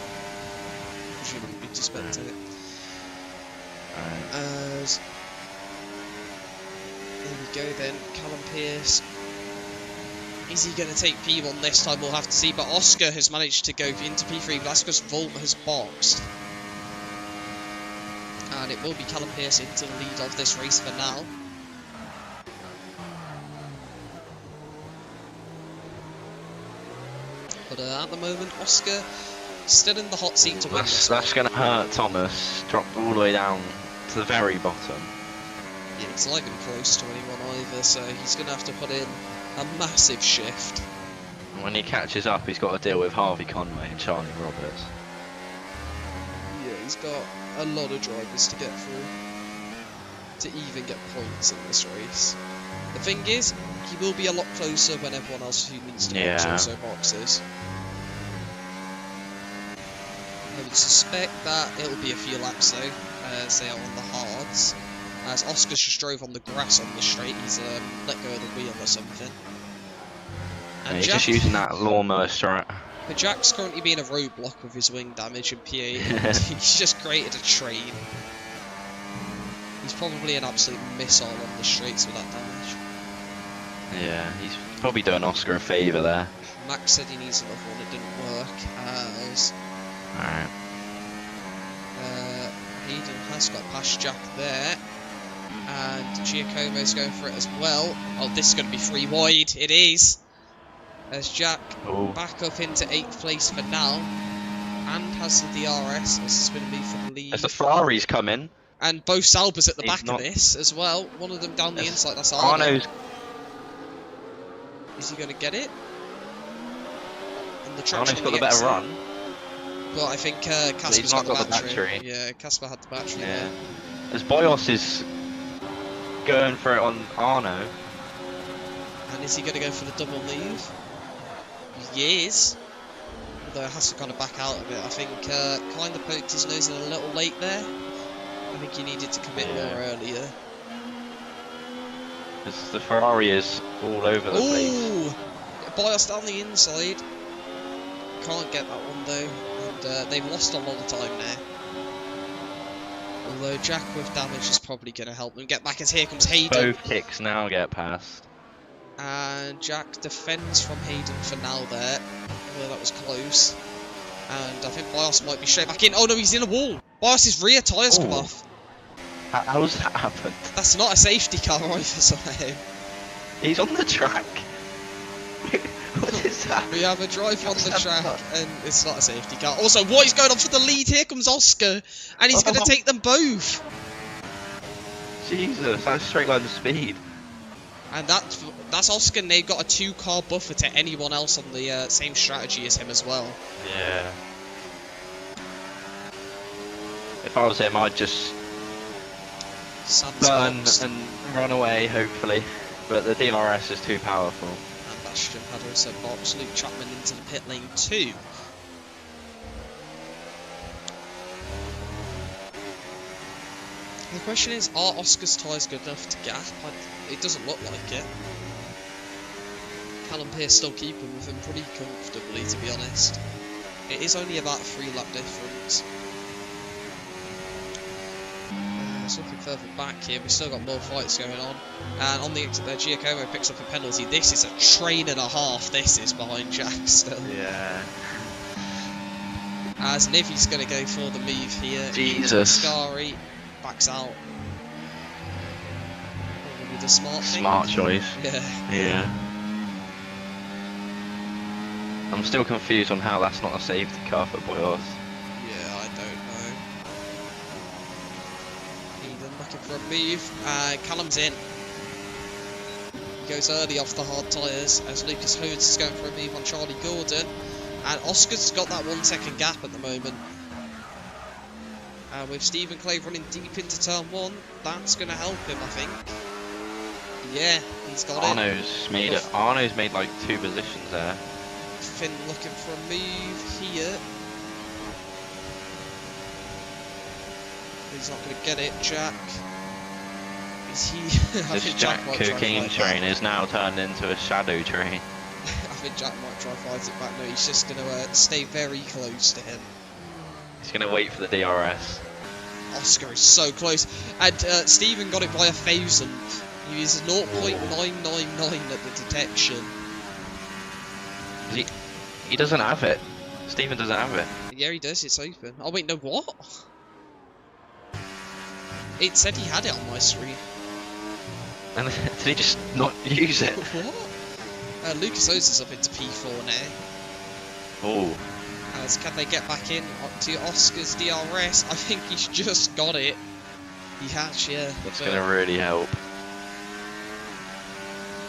[SPEAKER 1] Presumably to spectate. As there we go then, Callum Pearce. Is he going to take P1 this time? We'll have to see. But Oscar has managed to go into P3. But that's because Volt has boxed. And it will be Callum Pearce into the lead of this race for now. But at the moment, Oscar still in the hot seat to win this
[SPEAKER 2] That's
[SPEAKER 1] one.
[SPEAKER 2] going to hurt Thomas. Dropped all the way down to the very bottom.
[SPEAKER 1] Yeah, he's not even close to anyone either, so he's going to have to put in a massive shift.
[SPEAKER 2] When he catches up, he's got to deal with Harvey Conway and Charlie Roberts.
[SPEAKER 1] Yeah, he's got a lot of drivers to get through to even get points in this race. The thing is, he will be a lot closer when everyone else who needs to box also boxes. I would suspect that it'll be a few laps though, as they are on the hards. As Oscar's just drove on the grass on the straight, he's let go of the wheel or something. And
[SPEAKER 2] He's just using that lawnmower strat.
[SPEAKER 1] But Jack's currently being a roadblock with his wing damage and P8. He's just created a train. He's probably an absolute missile on the straights with that damage.
[SPEAKER 2] Yeah, he's probably doing Oscar a favour there.
[SPEAKER 1] Max said he needs another one, it didn't work.
[SPEAKER 2] Alright.
[SPEAKER 1] Hayden has got past Jack there. And Giacomo's going for it as well. Oh, this is going to be 3 wide. It is. As Jack back up into 8th place for now. And has the DRS. This is going to be for the lead.
[SPEAKER 2] As the Ferrari's coming.
[SPEAKER 1] And both Salbers at the back of this as well. One of them down the inside. That's Arno's. Is he going to get it? And the
[SPEAKER 2] Arno's got the better run.
[SPEAKER 1] But I think Casper's got the battery. Yeah, Casper had the battery there.
[SPEAKER 2] As Boyos is going for it on Arno.
[SPEAKER 1] And is he going to go for the double move? He is. Although has to kind of back out of it. I think kind of poked his nose in a little late there. I think he needed to commit more earlier.
[SPEAKER 2] Because the Ferrari is all over the place.
[SPEAKER 1] Bias down the inside. Can't get that one though. And they've lost a lot of time there. Although Jack with damage is probably going to help them get back as here comes Hayden.
[SPEAKER 2] Both kicks now get past.
[SPEAKER 1] And Jack defends from Hayden for now there. Although that was close. And I think Bias might be straight back in. Oh no, he's in a wall. Bias's rear tyres come off.
[SPEAKER 2] How's that happened?
[SPEAKER 1] That's not a safety car either somehow.
[SPEAKER 2] He's on the track. What is that?
[SPEAKER 1] We have a drive on the track and it's not a safety car. Also, what is going on for the lead? Here comes Oscar and he's going to take them both.
[SPEAKER 2] Jesus, that's straight line speed.
[SPEAKER 1] And that's Oscar, and they've got a 2-car buffer to anyone else on the same strategy as him as well.
[SPEAKER 2] Yeah. If I was him, I'd just burn and run away, hopefully. But the DRS is too powerful.
[SPEAKER 1] And Bastion had also boxed Luke Chapman into the pit lane too. The question is, are Oscar's tyres good enough to gap? It doesn't look like it. Callum Pearce still keeping with him pretty comfortably, to be honest. It is only about a 3-lap difference. So looking further back here, we've still got more fights going on. And on the exit there, Giacomo picks up a penalty. This is a train and a half, this is behind Jack still.
[SPEAKER 2] Yeah.
[SPEAKER 1] As Nivy's going to go for the move here.
[SPEAKER 2] Jesus.
[SPEAKER 1] Scary backs out. Probably the
[SPEAKER 2] smart choice. Yeah. I'm still confused on how that's not a safety car for Boyos.
[SPEAKER 1] Yeah, I don't know. Eden looking for a move. Callum's in. He goes early off the hard tyres as Lucas Hodes is going for a move on Charlie Gordon. And Oscar's got that 1 second gap at the moment. With Stephen Clay running deep into turn 1, that's going to help him, I think. Yeah, he's got
[SPEAKER 2] Arno's made it. Arno's made like 2 positions there.
[SPEAKER 1] Finn looking for a move here. He's not going to get it, Jack. Is he? I
[SPEAKER 2] This
[SPEAKER 1] think
[SPEAKER 2] Jack
[SPEAKER 1] might
[SPEAKER 2] cocaine train is now turned into a shadow train.
[SPEAKER 1] I think Jack might try to fight it back. No, he's just going to stay very close to him.
[SPEAKER 2] He's going to wait for the DRS.
[SPEAKER 1] Oscar is so close. And Stephen got it by 1,000. He was 0.999 at the detection.
[SPEAKER 2] He doesn't have it. Stephen doesn't have it.
[SPEAKER 1] Yeah, he does. It's open. Oh, wait, no, what? It said he had it on my screen.
[SPEAKER 2] And did he just not use it?
[SPEAKER 1] What? Lucas O's is up into P4 now.
[SPEAKER 2] Oh,
[SPEAKER 1] As can they get back in to Oscar's DRS? I think he's just got it. He has, yeah.
[SPEAKER 2] that's going to really help.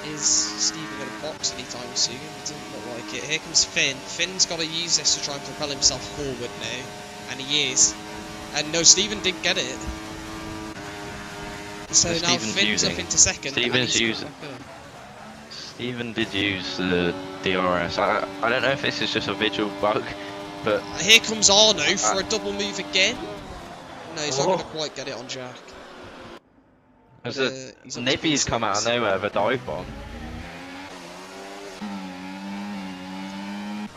[SPEAKER 1] Is Stephen going to box anytime soon? It doesn't look like it. Here comes Finn. Finn's got to use this to try and propel himself forward now. And he is. And no, Stephen didn't get it. So now
[SPEAKER 2] Stephen's
[SPEAKER 1] Finn's
[SPEAKER 2] using.
[SPEAKER 1] up into second.
[SPEAKER 2] Stephen did use the DRS. I don't know if this is just a visual bug, but...
[SPEAKER 1] Here comes Arno for a double move again. No, he's not going to quite get it on Jack.
[SPEAKER 2] Nibby's come out of nowhere with a dive bomb.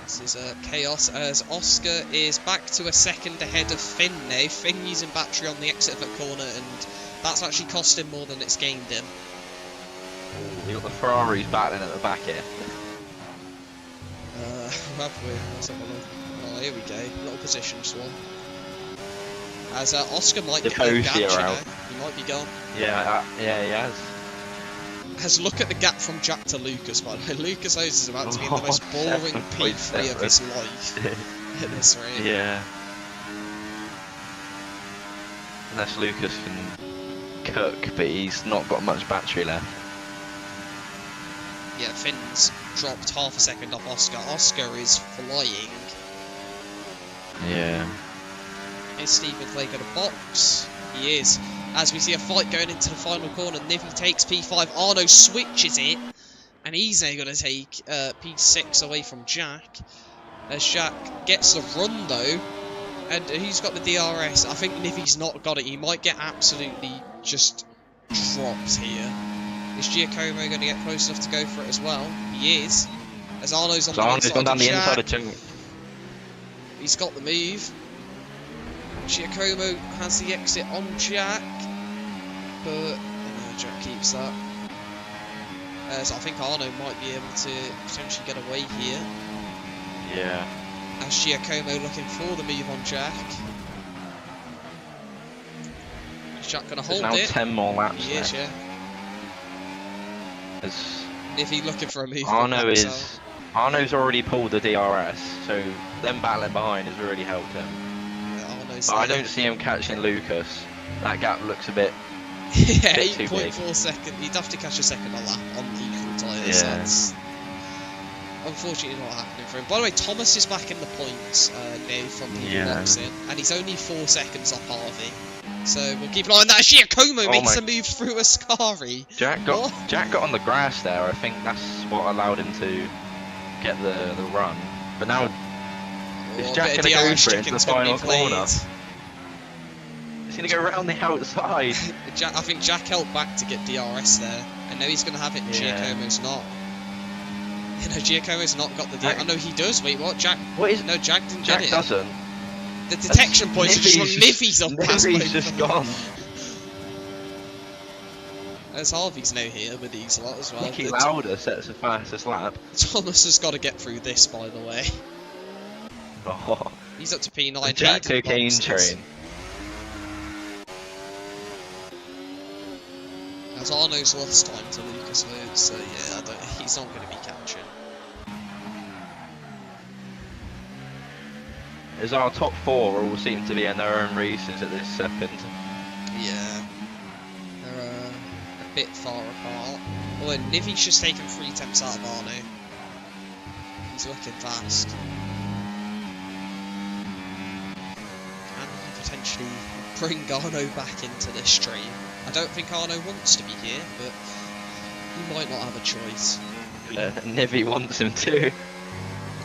[SPEAKER 1] This is chaos as Oscar is back to a second ahead of Finn now. Finn using battery on the exit of a corner, and that's actually cost him more than it's gained him.
[SPEAKER 2] You got the Ferraris battling at the back here.
[SPEAKER 1] Have we? Let's have a look. Oh, here we go. Little position swap. As Oscar might get the gap, you know. He might be gone.
[SPEAKER 2] Yeah, he has.
[SPEAKER 1] As look at the gap from Jack to Lucas, by the way. Lucas Hose is about to be in the most boring P3 of his life at this rate.
[SPEAKER 2] Yeah. Unless Lucas can cook, but he's not got much battery left.
[SPEAKER 1] Yeah, Finn's dropped half a second off Oscar. Oscar is flying.
[SPEAKER 2] Yeah.
[SPEAKER 1] Is Stephen Clay going to box? He is. As we see a fight going into the final corner, Nivy takes P5, Arno switches it, and he's now going to take P6 away from Jack. As Jack gets the run though, and who's got the DRS? I think Nivy's not got it. He might get absolutely just dropped here. Is Giacomo going to get close enough to go for it as well? He is. As Arno's on the inside of Jack. He's got the move. Giacomo has the exit on Jack, but Jack keeps that. So I think Arno might be able to potentially get away here.
[SPEAKER 2] Yeah.
[SPEAKER 1] As Giacomo looking for the move on Jack. Is Jack going to hold
[SPEAKER 2] now
[SPEAKER 1] it?
[SPEAKER 2] 10 more laps.
[SPEAKER 1] He is, yeah. If he's looking for a move,
[SPEAKER 2] Arno's already pulled the DRS, so them battling behind has really helped him. But I don't see him catching Lucas. That gap looks a bit.
[SPEAKER 1] Yeah,
[SPEAKER 2] bit
[SPEAKER 1] 8.4 seconds. He'd have to catch a second a lap on equal tyres.
[SPEAKER 2] Yeah.
[SPEAKER 1] That's unfortunately not happening for him. By the way, Thomas is back in the points now from the boxing, and he's only 4 seconds off Harvey. So we'll keep an eye on that. Giacomo makes a move through Ascari.
[SPEAKER 2] Jack got on the grass there. I think that's what allowed him to get the run. But now. Is Jack going to go for it into the final corner? He's going to go around the outside.
[SPEAKER 1] I think Jack held back to get DRS there, and now he's going to have it, and Giacomo's not. You know, Giacomo's not got the DRS. I know he does. Wait, what? Jack?
[SPEAKER 2] What is?
[SPEAKER 1] No, Jack didn't get it.
[SPEAKER 2] Jack doesn't.
[SPEAKER 1] The detection points are just on Nivy's on past.
[SPEAKER 2] Nivy's just gone.
[SPEAKER 1] There's Harvey's now here with these lot as well.
[SPEAKER 2] Nicky Lauda sets the fastest lap.
[SPEAKER 1] Thomas has got to get through this, by the way.
[SPEAKER 2] Oh.
[SPEAKER 1] He's up to P9.
[SPEAKER 2] Jack cocaine train.
[SPEAKER 1] As Arno's lost time to Lucas Hurd, so yeah, he's not going to be catching.
[SPEAKER 2] As our top 4 all seem to be in their own races at this second.
[SPEAKER 1] Yeah, they're a bit far apart. Although Nivy's just taken 3 attempts out of Arno. He's looking fast. Potentially bring Arno back into this stream. I don't think Arno wants to be here, but he might not have a choice.
[SPEAKER 2] Nivy wants him to.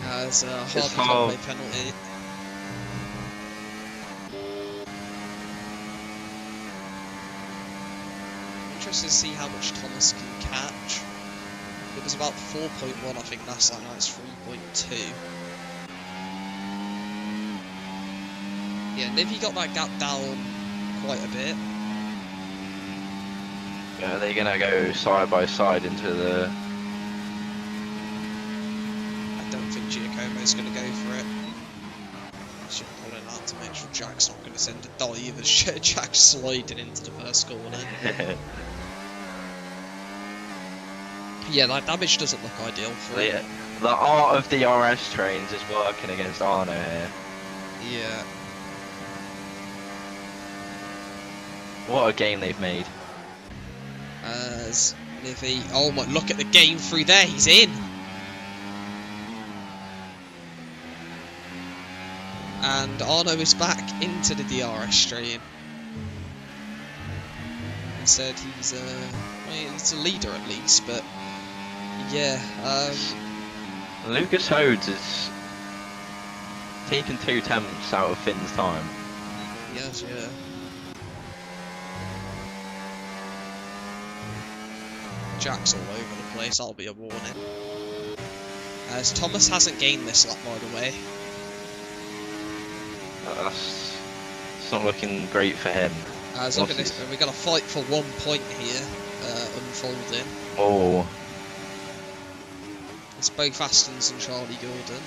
[SPEAKER 1] As a Harvey penalty. Interested to see how much Thomas can catch. It was about 4.1, I think, last time. Now it's 3.2. Yeah, Nivy got that gap down quite a bit.
[SPEAKER 2] Yeah, they're gonna go side by side into the.
[SPEAKER 1] I don't think Giacomo's gonna go for it. Should pull it out to make sure Jack's not gonna send a dive as Jack's sliding into the first corner. Yeah, that damage doesn't look ideal for it.
[SPEAKER 2] The art of DRS trains is working against Arno here.
[SPEAKER 1] Yeah.
[SPEAKER 2] What a game they've made.
[SPEAKER 1] As Livy, oh my, look at the game through there, he's in! And Arno is back into the DRS stream. He said he's a leader at least, but yeah.
[SPEAKER 2] Lucas Hodes has taken 2 tenths out of Finn's time.
[SPEAKER 1] Yes, yeah. Jack's all over the place, that'll be a warning. As Thomas hasn't gained this lap, by the way.
[SPEAKER 2] It's not looking great for him.
[SPEAKER 1] As look at this, we've got a fight for 1 point here, unfolding.
[SPEAKER 2] Oh.
[SPEAKER 1] It's both Astons and Charlie Gordon.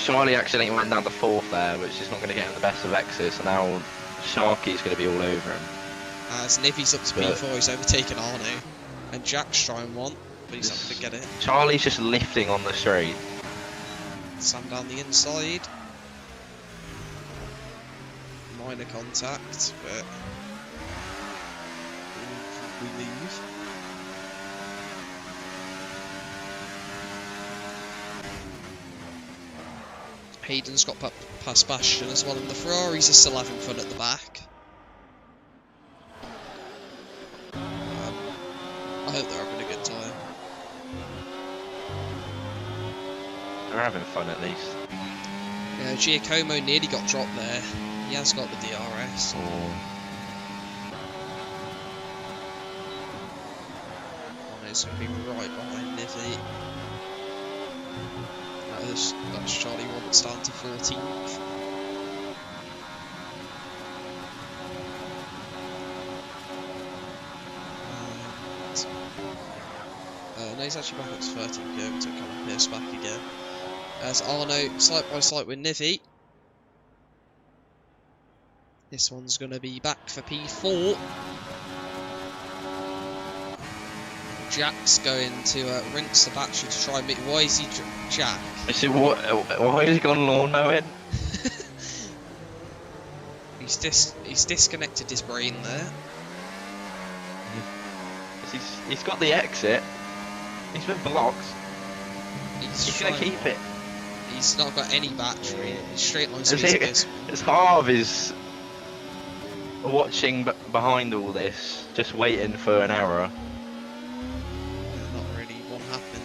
[SPEAKER 2] Charlie accidentally went down to 4th there, which is not going to get him the best of exits, so now Sharky's going to be all over him.
[SPEAKER 1] As Nivy's up to P4, he's overtaken Arno. And Jack's trying one, but he's not going to get it.
[SPEAKER 2] Charlie's just lifting on the straight.
[SPEAKER 1] Sam down the inside. Minor contact, but we leave. Hayden's got past Bastion as well, and the Ferraris are still having fun at the back. I hope they're having a good time.
[SPEAKER 2] They're having fun at least.
[SPEAKER 1] Yeah, Giacomo nearly got dropped there. He has got the DRS.
[SPEAKER 2] Oh.
[SPEAKER 1] It's going to be right behind Nivy. That's Charlie Roberts down to 14th. No, he's actually back up to 13th, going to kind of pierce back again. As Arno, slight by slight with Nivy. This one's going to be back for P4. Jack's going to rinse the battery to try and meet. Why is he Jack?
[SPEAKER 2] Why has he gone lawn mowing?
[SPEAKER 1] He's disconnected his brain there.
[SPEAKER 2] He's got the exit. He's been blocked. He's going to keep it.
[SPEAKER 1] He's not got any battery. His straight line speed is.
[SPEAKER 2] As Harv is watching behind all this, just waiting for an error.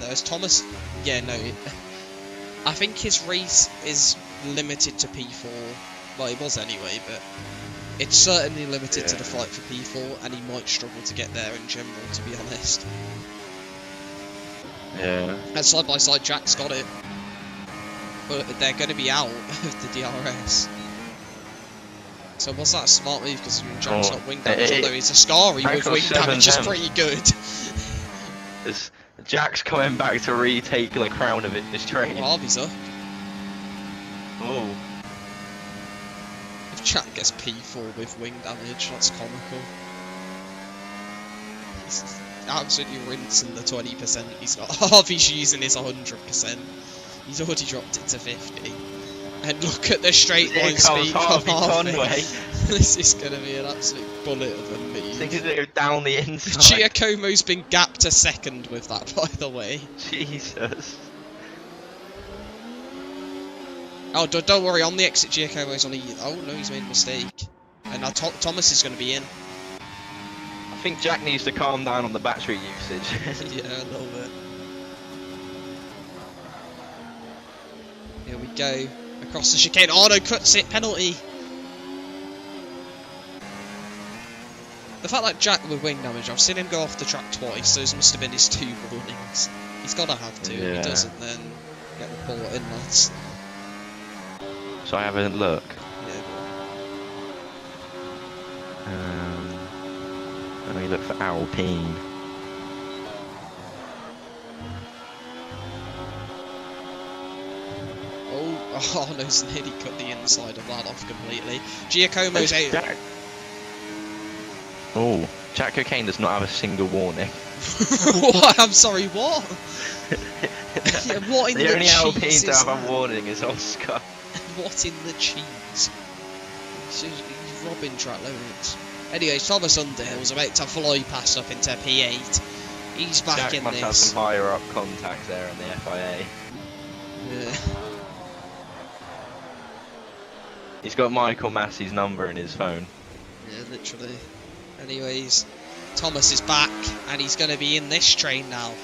[SPEAKER 1] As Thomas, yeah, no, I think his race is limited to P4. Well, it was anyway, but it's certainly limited to the fight for P4, and he might struggle to get there in general, to be honest.
[SPEAKER 2] Yeah.
[SPEAKER 1] And side by side, Jack's got it, but they're going to be out of the DRS. So was that a smart move? Because Jack's got wing damage, although he's a Scary with wing damage is pretty good.
[SPEAKER 2] Jack's coming back to retake the crown of his train.
[SPEAKER 1] Well, Harvey's up.
[SPEAKER 2] Oh.
[SPEAKER 1] If Jack gets P4 with wing damage, that's comical. He's absolutely rinsing the 20% he's got. Harvey's using his 100%. He's already dropped it to 50. And look at the straight line speed from Harvey. This is going to be an absolute bullet of a move.
[SPEAKER 2] He's going to go down the inside.
[SPEAKER 1] Giacomo's been gapped a second with that, by the way.
[SPEAKER 2] Jesus.
[SPEAKER 1] Oh, don't worry, on the exit Giacomo's on the... Oh, no, he's made a mistake. And now Thomas is going to be in.
[SPEAKER 2] I think Jack needs to calm down on the battery usage.
[SPEAKER 1] Yeah, a little bit. Here we go. Across the chicane. Arno cuts it. Penalty. The fact that Jack with wing damage, I've seen him go off the track twice. Those must have been his 2 warnings. He's got to have to.
[SPEAKER 2] Yeah.
[SPEAKER 1] If he doesn't, then get the ball in, lads.
[SPEAKER 2] So I have a look.
[SPEAKER 1] Yeah,
[SPEAKER 2] Let me look for Alpine.
[SPEAKER 1] Oh, Arno's nearly cut the inside of that off completely. Giacomo's out.
[SPEAKER 2] Oh, Jack Cocaine does not have a single warning.
[SPEAKER 1] What? I'm sorry, what? Yeah, what in
[SPEAKER 2] the only Alpine
[SPEAKER 1] cheese
[SPEAKER 2] to
[SPEAKER 1] is
[SPEAKER 2] have a
[SPEAKER 1] that?
[SPEAKER 2] warning is Oscar.
[SPEAKER 1] What in the cheese? He's robbing track limits. Anyway, Thomas Underhill's about to fly past up into P8. He's back
[SPEAKER 2] Jack
[SPEAKER 1] in
[SPEAKER 2] must have
[SPEAKER 1] this.
[SPEAKER 2] some higher up contacts there on the FIA.
[SPEAKER 1] Yeah.
[SPEAKER 2] He's got Michael Massey's number in his phone.
[SPEAKER 1] Yeah, literally. Anyways, Thomas is back, and he's going to be in this train now.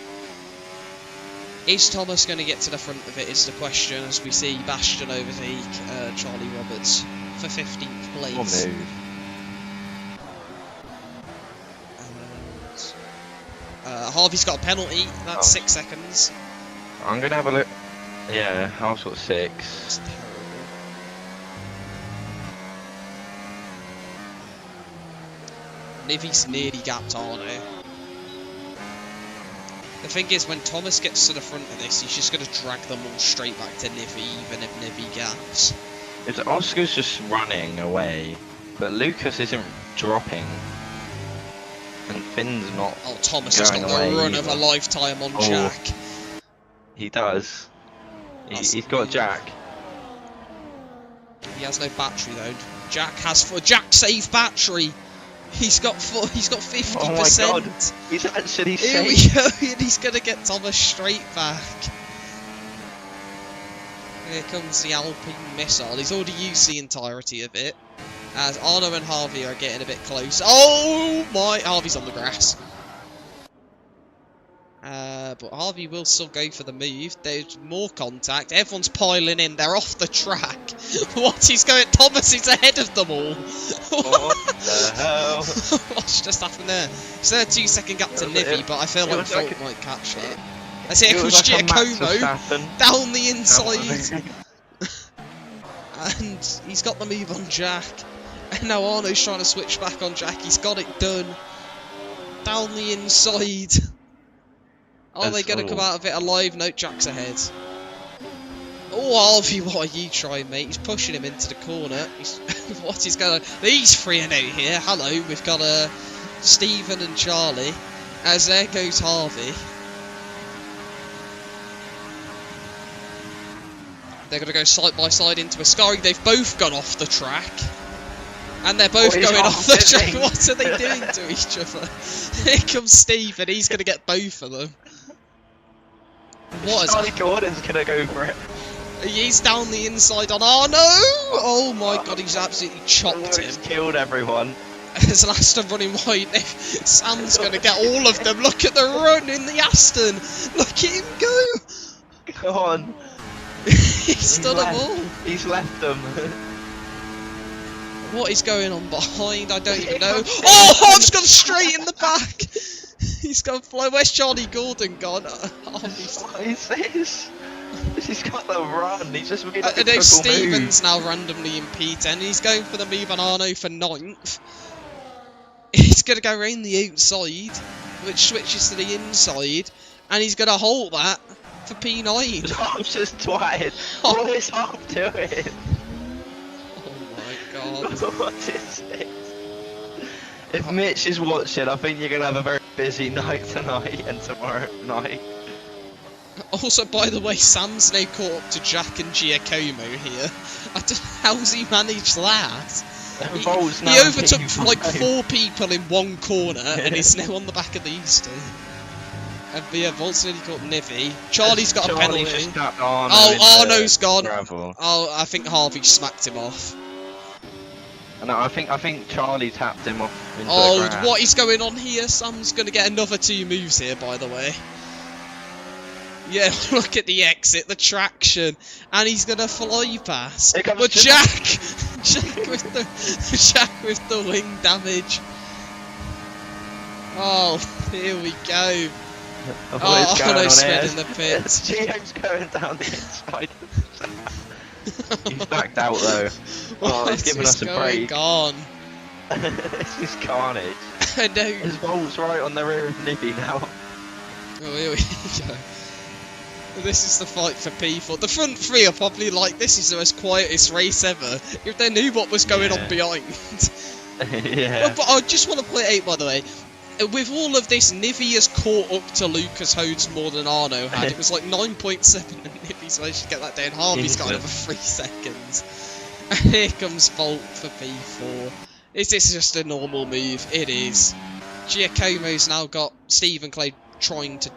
[SPEAKER 1] Is Thomas going to get to the front of it is the question, as we see Bastian overtake Charlie Roberts for 15th place.
[SPEAKER 2] What move?
[SPEAKER 1] And, Harvey's got a penalty, that's 6 seconds.
[SPEAKER 2] I'm going to have a look. Yeah, I was got 6.
[SPEAKER 1] That's terrible. Nivi's nearly gapped Arno. The thing is, when Thomas gets to the front of this, he's just going to drag them all straight back to Nivi, even if Nivi gaps.
[SPEAKER 2] It's Oscar's just running away, but Lucas isn't dropping. And Finn's not.
[SPEAKER 1] Oh, Thomas has got the run of a lifetime on Jack.
[SPEAKER 2] He does. He's got Jack.
[SPEAKER 1] He has no battery though. Jack has Jack save battery. He's got 50%.
[SPEAKER 2] Oh my god, he's actually
[SPEAKER 1] Here we
[SPEAKER 2] safe.
[SPEAKER 1] go, and he's gonna get Thomas straight back. Here comes the Alpine missile. He's already used the entirety of it. As Arno and Harvey are getting a bit close. Oh my! Harvey's on the grass. But Harvey will still go for the move. There's more contact. Everyone's piling in. They're off the track. What? He's going. Thomas is ahead of them all.
[SPEAKER 2] What the hell?
[SPEAKER 1] What's just happened there? It's there a 2-second gap to Nivi, but I feel like Volt might catch that. That's it. Here comes Giacomo down the inside. And he's got the move on Jack. And now Arno's trying to switch back on Jack. He's got it done. Down the inside. Are they going to come out of it alive? No, Jack's ahead. Oh, Harvey, what are you trying, mate? He's pushing him into the corner. What is going on? He's freeing out here. Hello, we've got Stephen and Charlie. As there goes Harvey. They're going to go side by side into Ascari. They've both gone off the track. And they're both going off the track. What are they doing to each other? Here comes Steve, and he's going to get both of them. What is
[SPEAKER 2] Charlie Gordon's going to go for it.
[SPEAKER 1] He's down the inside on Arno! Oh my god, he's absolutely chopped him.
[SPEAKER 2] He's killed everyone.
[SPEAKER 1] There's an Aston running wide. Sam's going to get all of them. Look at the run in the Aston. Look at him go.
[SPEAKER 2] Go on.
[SPEAKER 1] He's done them all.
[SPEAKER 2] He's left them.
[SPEAKER 1] What is going on behind? I don't even know. Oh, Harv's gone straight in the back. He's gone fly. Where's Charlie Gordon gone?
[SPEAKER 2] What is this? He's got the run. He's just made a
[SPEAKER 1] I know Stevens now randomly in P10. He's going for the move on Arno for 9th. He's going to go around the outside, which switches to the inside, and he's going to hold that for P9.
[SPEAKER 2] Harv's just twatted. What is Harv doing?
[SPEAKER 1] Oh my god.
[SPEAKER 2] What is this? If Mitch is watching, I think you're going to have a very busy night tonight and tomorrow night.
[SPEAKER 1] Also, by the way, Sam's now caught up to Jack and Giacomo here. I don't know how's he managed that. He overtook like 4 people in one corner and is now on the back of these two. And yeah, Volt's nearly caught Nivi. Charlie's got a penalty. Arno's gone.
[SPEAKER 2] Gravel.
[SPEAKER 1] Oh, I think Harvey smacked him off.
[SPEAKER 2] No, I think Charlie tapped him off into the grass.
[SPEAKER 1] What is going on here? Sam's going to get another 2 moves here, by the way. Yeah, look at the exit, the traction, and he's going to fly past. But Jack with the wing damage. Oh, here we go. Oh, Arno's sped in the pits.
[SPEAKER 2] Gio's going down the inside. He's backed out though. Oh, he's giving us a break. This is carnage.
[SPEAKER 1] I know.
[SPEAKER 2] His bolt's right on the rear of Nivi now.
[SPEAKER 1] Oh, here we go. This is the fight for P4. The front 3 are probably like, this is the most quietest race ever, if they knew what was going on behind.
[SPEAKER 2] Yeah.
[SPEAKER 1] But I just want to point out, by the way, with all of this, Nivi has caught up to Lucas Hodes more than Arno had. It was like 9.7 and Nivi's managed to get that down. Harvey's got another 3 seconds. And here comes Volt for P4. Is this just a normal move? It is. Giacomo's now got Stephen Clay trying to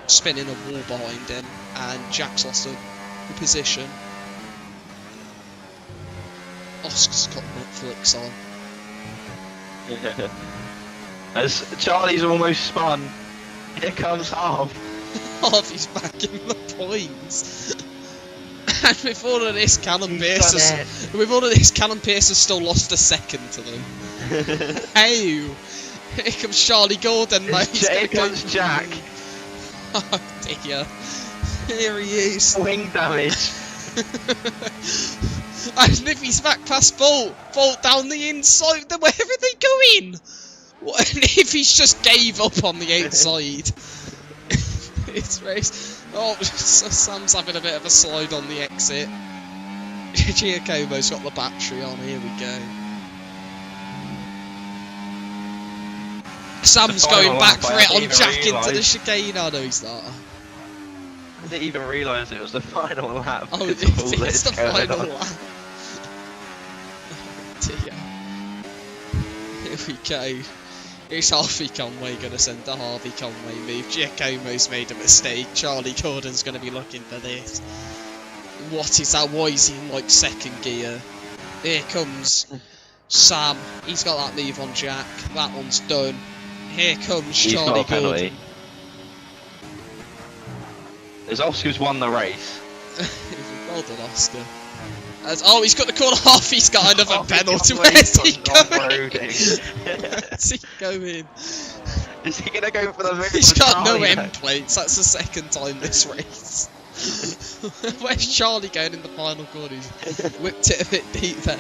[SPEAKER 1] spin in a wall behind him, and Jack's lost the position. Oscar's got Netflix on.
[SPEAKER 2] As Charlie's almost spun, here comes Harv.
[SPEAKER 1] Harvey's back in the points. And with all of this, Callum Pearce has still lost a second to them. Hey, here comes Charlie Gordon, mate.
[SPEAKER 2] Here comes Jack.
[SPEAKER 1] Oh dear. Here he is.
[SPEAKER 2] Wing damage.
[SPEAKER 1] And Nivi's back past Bolt. Bolt down the inside. Where are they going? What? Nivi's just gave up on the outside. It's race. Oh, so Sam's having a bit of a slide on the exit. Giacomo's got the battery on. Here we go. Sam's going back for it on Jack into the chicane. Oh no, he's not.
[SPEAKER 2] I didn't even realise it was the final lap.
[SPEAKER 1] Oh, it's the final lap. Oh dear. Here we go. Is Harvey Conway going to send the Harvey Conway move? Giacomo's made a mistake. Charlie Gordon's going to be looking for this. What is that? Why is he in like second gear? Here comes Sam. He's got that move on Jack. That one's done. Here comes Charlie Gordon.
[SPEAKER 2] As Oscar's won the race.
[SPEAKER 1] Well done, Oscar. Oh, he's got the corner half. He's got another penalty. Where's he going? Where's he going?
[SPEAKER 2] Is he going to go for the move?
[SPEAKER 1] He's got no end plates. That's the second time this race. Where's Charlie going in the final corner? He's whipped it a bit deep there.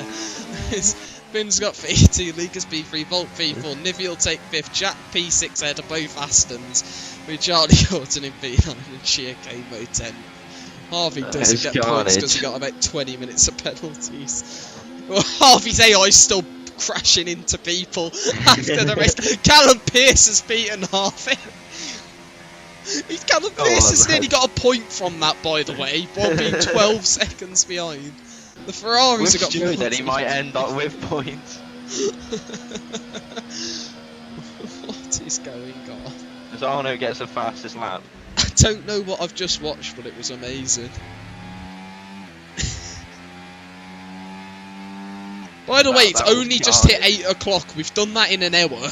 [SPEAKER 1] Finn's got P2, Lucas P3, Volt P4, Nivi will take 5th, Jack P6 ahead of both Astons, with Charlie Gordon in P9 and Giacomo 10th. Harvey doesn't get points because he got about 20 minutes of penalties. Well, Harvey's AI's still crashing into people after the race. Callum Pearce has beaten Harvey. Callum Pearce has nearly got a point from that, by the way, while being 12 seconds behind. The Ferraris have got points.
[SPEAKER 2] Then he might end up with points.
[SPEAKER 1] What is going on?
[SPEAKER 2] As Arno gets the fastest lap.
[SPEAKER 1] I don't know what I've just watched, but it was amazing. By the way, it's only just hit 8 o'clock. We've done that in an hour.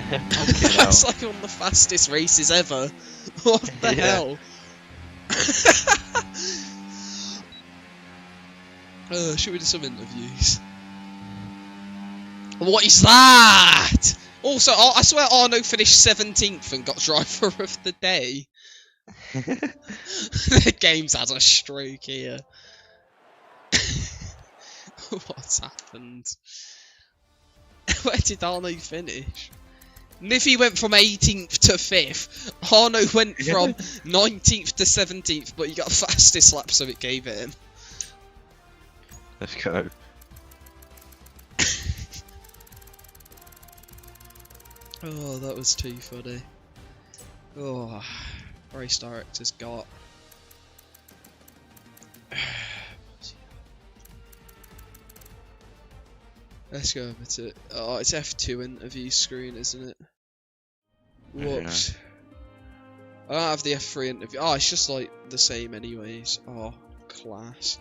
[SPEAKER 1] That's like one of the fastest races ever. What the hell? Should we do some interviews? What is that? Also, I swear Arno finished 17th and got driver of the day. The game's had a stroke here. What's happened? Where did Arno finish? Nivi went from 18th to 5th. Arno went from 19th to 17th, but he got fastest lap, so it gave it him.
[SPEAKER 2] Let's go.
[SPEAKER 1] Oh, that was too funny. Oh, race director's got. Let's go over to. Oh, it's F2 interview screen, isn't it? Whoops. I don't have the F3 interview. Oh, it's just like the same, anyways. Oh, class.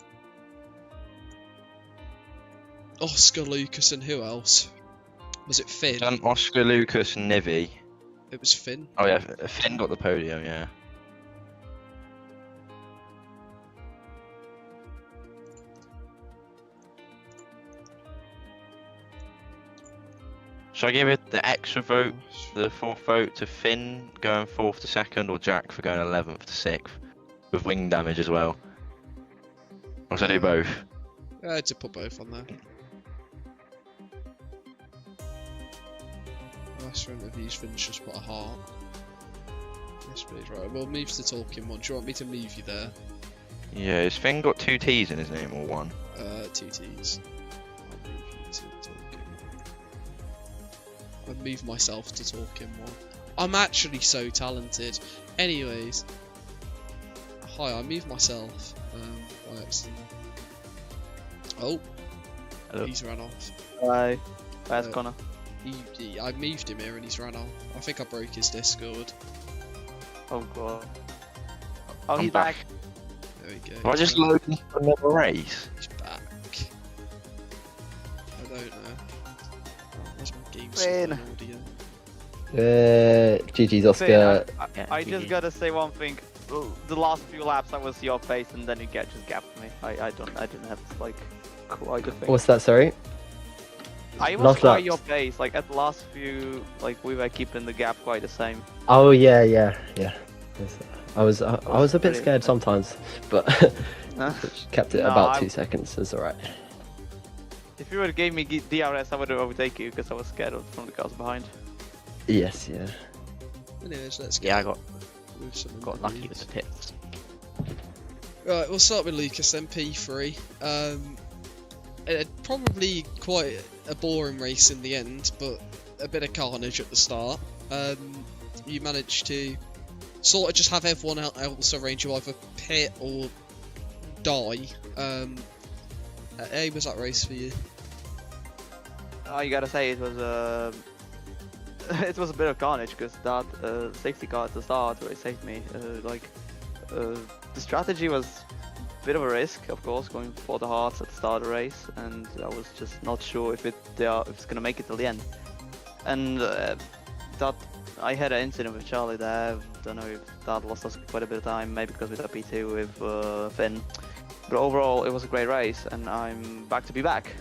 [SPEAKER 1] Oscar, Lucas, and who else? Was it Finn?
[SPEAKER 2] Oscar, Lucas, and Nivi.
[SPEAKER 1] It was Finn.
[SPEAKER 2] Oh yeah, Finn got the podium, yeah. Should I give it the extra vote, the 4th vote to Finn going 4th to 2nd, or Jack for going 11th to 6th? With wing damage as well. Or should I do both?
[SPEAKER 1] I had to put both on there. Last round of these Finn's just put a heart. Yes please, right, we'll move to the talking one. Do you want me to move you there?
[SPEAKER 2] Yeah, has Finn got 2 T's in his name or 1?
[SPEAKER 1] 2 T's. I'll move you to the talking. I move myself to talk in more. I'm actually so talented. Anyways, hi, I moved myself by accident. Oh,
[SPEAKER 3] Hello.
[SPEAKER 1] he's ran off.
[SPEAKER 3] Hi. Where's Connor?
[SPEAKER 1] I moved him here and he's ran off. I think I broke his Discord.
[SPEAKER 3] Oh god. Oh,
[SPEAKER 2] I'm
[SPEAKER 3] he's back.
[SPEAKER 1] There we go.
[SPEAKER 2] Am I just loading for another race?
[SPEAKER 1] He's back. I don't know. Oh, where's my game
[SPEAKER 3] Win.
[SPEAKER 1] audio?
[SPEAKER 4] GG's Oscar.
[SPEAKER 3] I just gotta say one thing. The last few laps I was your pace and then you just gapped me. I didn't have like quite a thing.
[SPEAKER 4] What's that, sorry?
[SPEAKER 3] I was
[SPEAKER 4] last
[SPEAKER 3] quite
[SPEAKER 4] laps?
[SPEAKER 3] your pace. Like at the last few, like we were keeping the gap quite the same.
[SPEAKER 4] Oh yeah. Yes, I was a bit
[SPEAKER 3] pretty-
[SPEAKER 4] scared sometimes, but kept it
[SPEAKER 3] No,
[SPEAKER 4] about
[SPEAKER 3] I-
[SPEAKER 4] 2 seconds. It's alright.
[SPEAKER 3] If you would have gave me DRS, I would have overtaken you because I was scared from the cars behind.
[SPEAKER 4] Yes, yeah.
[SPEAKER 1] Anyways, let's go.
[SPEAKER 2] Yeah, I got
[SPEAKER 1] with some
[SPEAKER 2] lucky
[SPEAKER 1] interviews.
[SPEAKER 2] with the pits.
[SPEAKER 1] Right, we'll start with Lucas then, P3. Probably quite a boring race in the end, but a bit of carnage at the start. You managed to sort of just have everyone else around you either pit or die. How was that race for you?
[SPEAKER 3] Oh, you gotta say it was it was a bit of carnage because that safety car at the start where it saved me. The strategy was a bit of a risk, of course, going for the hearts at the start of the race, and I was just not sure if it's gonna make it till the end. And that I had an incident with Charlie there. Don't know if that lost us quite a bit of time, maybe because we got P2 with Finn. But overall, it was a great race, and I'm back to be back.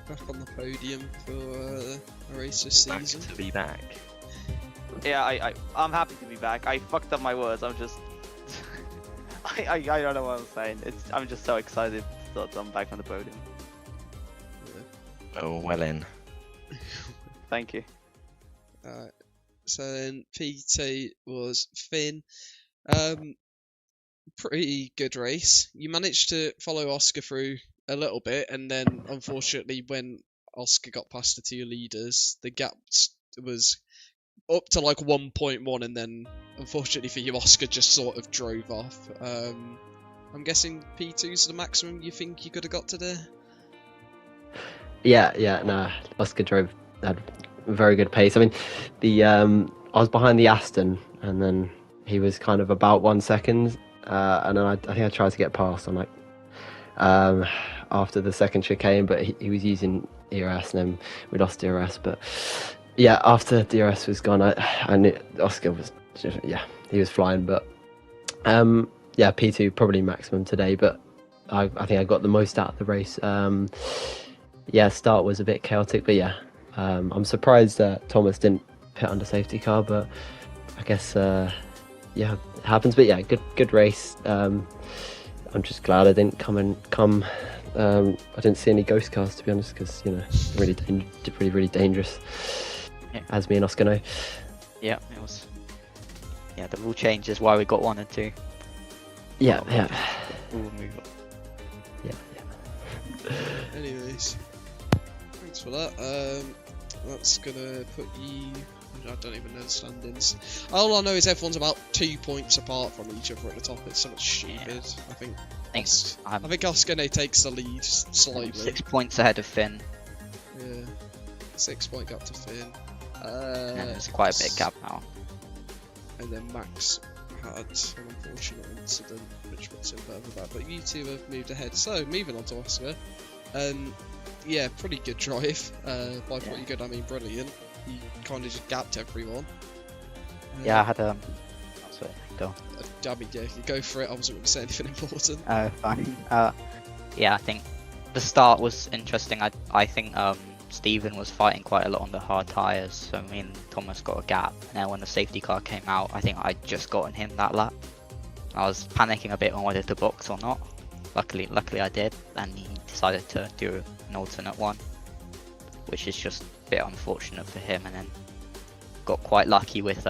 [SPEAKER 1] Back on the podium for a race this
[SPEAKER 2] Back
[SPEAKER 1] season.
[SPEAKER 2] to be back.
[SPEAKER 3] Yeah, I'm happy to be back. I fucked up my words. I'm just I don't know what I'm saying. I'm just so excited that I'm back on the podium.
[SPEAKER 2] Oh, well in.
[SPEAKER 3] Thank you.
[SPEAKER 1] So then P2 was Finn. Pretty good race. You managed to follow Oscar through a little bit, and then unfortunately when Oscar got past the two leaders, the gap was up to like 1.1, and then unfortunately for you, Oscar just sort of drove off. I'm guessing P2's the maximum you think you could have got today?
[SPEAKER 4] Yeah, no. Oscar had a very good pace. I mean, I was behind the Aston, and then he was kind of about 1 second, and then I think I tried to get past on like after the second chicane, but he was using DRS, and then we lost DRS. But yeah, after DRS was gone, I knew Oscar was just, he was flying. But yeah, P2 probably maximum today, but I think I got the most out of the race. Yeah, start was a bit chaotic, but yeah, I'm surprised that Thomas didn't pit under safety car, but I guess yeah, it happens. But yeah, good race. I'm just glad I didn't come. I didn't see any ghost cars, to be honest, because really dangerous,
[SPEAKER 5] Yeah.
[SPEAKER 4] as me and Oscar know.
[SPEAKER 5] Yeah, it was. Yeah, the rule change is why we got 1 and 2.
[SPEAKER 4] Yeah.
[SPEAKER 5] We'll move on.
[SPEAKER 4] Yeah.
[SPEAKER 1] Anyways, thanks for that. That's gonna put you. I don't even know the standings. All I know is everyone's about 2 points apart from each other at the top. It's somewhat stupid.
[SPEAKER 5] Yeah.
[SPEAKER 1] I think.
[SPEAKER 5] Thanks.
[SPEAKER 1] I think Oscar now takes the lead slightly.
[SPEAKER 5] 6 points ahead of Finn,
[SPEAKER 1] Yeah, 6 point gap to Finn.
[SPEAKER 5] and there's quite a bit of gap now.
[SPEAKER 1] And then Max had an unfortunate incident, which puts him further back. But you two have moved ahead. So moving on to Oscar. Yeah, pretty good drive. By pretty good, I mean brilliant. You kind of just gapped everyone.
[SPEAKER 5] Yeah, I had Sorry, go.
[SPEAKER 1] I mean, yeah, you go for it. I wasn't going to say anything important.
[SPEAKER 5] Fine. Yeah, I think the start was interesting. I think Stephen was fighting quite a lot on the hard tyres, so me and Thomas got a gap. And then when the safety car came out, I think I'd just gotten him that lap. I was panicking a bit on whether to box or not. Luckily I did, and he decided to do an alternate one, which is just a bit unfortunate for him. And then got quite lucky with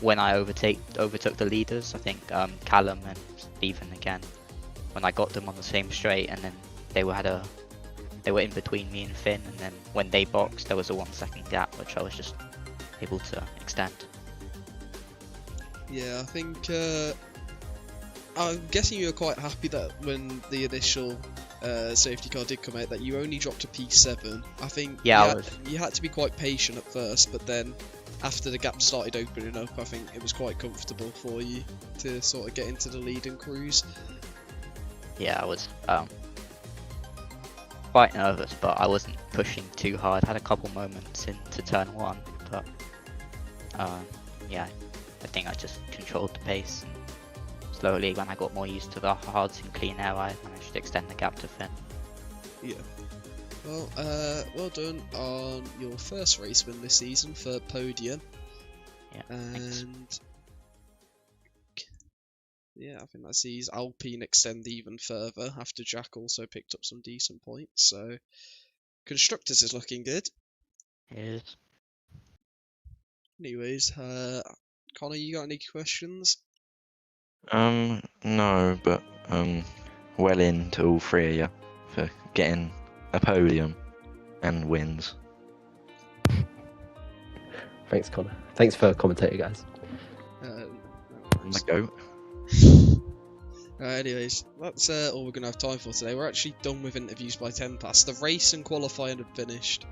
[SPEAKER 5] when I overtook the leaders. I think Callum and Stephen again, when I got them on the same straight, and then they had a they were in between me and Finn, and then when they boxed, there was a 1 second gap, which I was just able to extend.
[SPEAKER 1] Yeah, I think I'm guessing you were quite happy that when the initial safety car did come out, that you only dropped to P7. I think
[SPEAKER 5] Yeah,
[SPEAKER 1] you had to be quite patient at first, but then after the gap started opening up, I think it was quite comfortable for you to sort of get into the lead and cruise.
[SPEAKER 5] Yeah, I was quite nervous, but I wasn't pushing too hard. Had a couple moments into turn 1, but yeah, I think I just controlled the pace. And slowly, when I got more used to the hards and clean air, I managed to extend the gap to Finn.
[SPEAKER 1] Yeah. Well, well done on your first race win this season for podium.
[SPEAKER 5] Yeah, thanks.
[SPEAKER 1] And yeah, I think that sees Alpine extend even further after Jack also picked up some decent points. So Constructors is looking good.
[SPEAKER 5] It is.
[SPEAKER 1] Anyways, Connor, you got any questions?
[SPEAKER 2] No, but well in to all three of you for getting a podium and wins.
[SPEAKER 4] Thanks, Connor. Thanks for commentating, guys.
[SPEAKER 1] No
[SPEAKER 2] The
[SPEAKER 1] worries.
[SPEAKER 2] goat.
[SPEAKER 1] Anyways, that's all we're going to have time for today. We're actually done with interviews by 10 past. The race and qualifying had finished.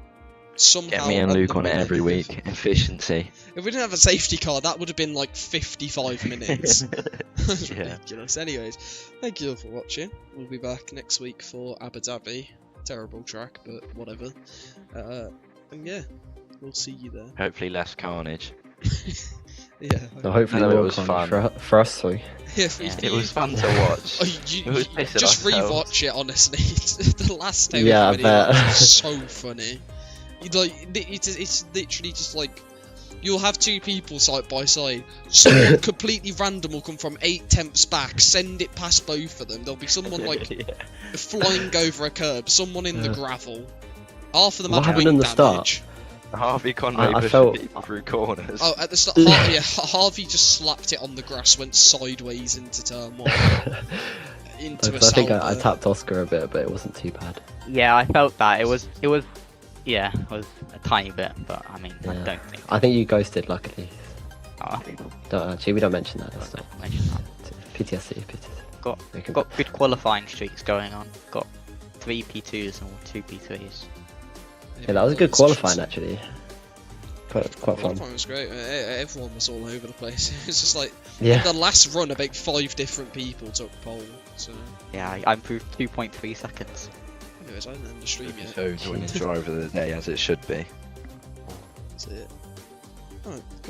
[SPEAKER 1] Somehow
[SPEAKER 2] Get me and
[SPEAKER 1] at
[SPEAKER 2] Luke
[SPEAKER 1] the
[SPEAKER 2] on it
[SPEAKER 1] minute.
[SPEAKER 2] every week. Efficiency.
[SPEAKER 1] If we didn't have a safety car, that would have been like 55 minutes. That's
[SPEAKER 2] Yeah.
[SPEAKER 1] ridiculous. Anyways, thank you all for watching. We'll be back next week for Abu Dhabi. Terrible track, but whatever. And yeah, we'll see you there.
[SPEAKER 2] Hopefully less carnage.
[SPEAKER 1] Yeah.
[SPEAKER 4] So hopefully
[SPEAKER 2] I know it
[SPEAKER 4] more
[SPEAKER 2] was
[SPEAKER 4] carnage for us three.
[SPEAKER 1] If
[SPEAKER 5] Yeah.
[SPEAKER 2] It was fun to watch.
[SPEAKER 1] Oh,
[SPEAKER 2] It was pissing
[SPEAKER 1] just
[SPEAKER 2] ourselves.
[SPEAKER 1] rewatch it, honestly. The last time
[SPEAKER 4] Yeah, I
[SPEAKER 1] video was
[SPEAKER 4] bet.
[SPEAKER 1] so funny. It's literally just like you'll have two people side by side. Someone completely random will come from 8/10 back, send it past both of them. There'll be someone like
[SPEAKER 2] Yeah.
[SPEAKER 1] flying over a curb, someone in the
[SPEAKER 4] Yeah.
[SPEAKER 1] gravel. Half of them
[SPEAKER 4] What
[SPEAKER 1] had
[SPEAKER 4] happened
[SPEAKER 1] wing
[SPEAKER 4] in the start?
[SPEAKER 1] damage.
[SPEAKER 2] Harvey Conway
[SPEAKER 4] I
[SPEAKER 2] pushing
[SPEAKER 4] felt-
[SPEAKER 2] people through corners.
[SPEAKER 1] Oh, at the start, Harvey just slapped it on the grass, went sideways into turn 1. Into a
[SPEAKER 4] I think I
[SPEAKER 1] salver.
[SPEAKER 4] tapped Oscar a bit, but it wasn't too bad.
[SPEAKER 5] Yeah, I felt that. It was a tiny bit, but I mean, I
[SPEAKER 4] Yeah.
[SPEAKER 5] don't think.
[SPEAKER 4] I think you ghosted, luckily.
[SPEAKER 5] Oh,
[SPEAKER 4] Actually, we don't mention that. That's
[SPEAKER 5] don't
[SPEAKER 4] not
[SPEAKER 5] mention that.
[SPEAKER 4] PTSD. We can-
[SPEAKER 5] Got good qualifying streaks going on. Got 3 P2s and 2 P3s.
[SPEAKER 4] Yeah, that was a good qualifying, actually. Quite fun.
[SPEAKER 1] Qualifying was great. Everyone was all over the place. It was just like
[SPEAKER 4] Yeah.
[SPEAKER 1] the last run, about 5 different people took pole. So,
[SPEAKER 5] Yeah, I improved 2.3 seconds.
[SPEAKER 1] anyways, I didn't end the stream yet.
[SPEAKER 2] So, winning driver of the day as it should be.
[SPEAKER 1] That's it. Oh, good.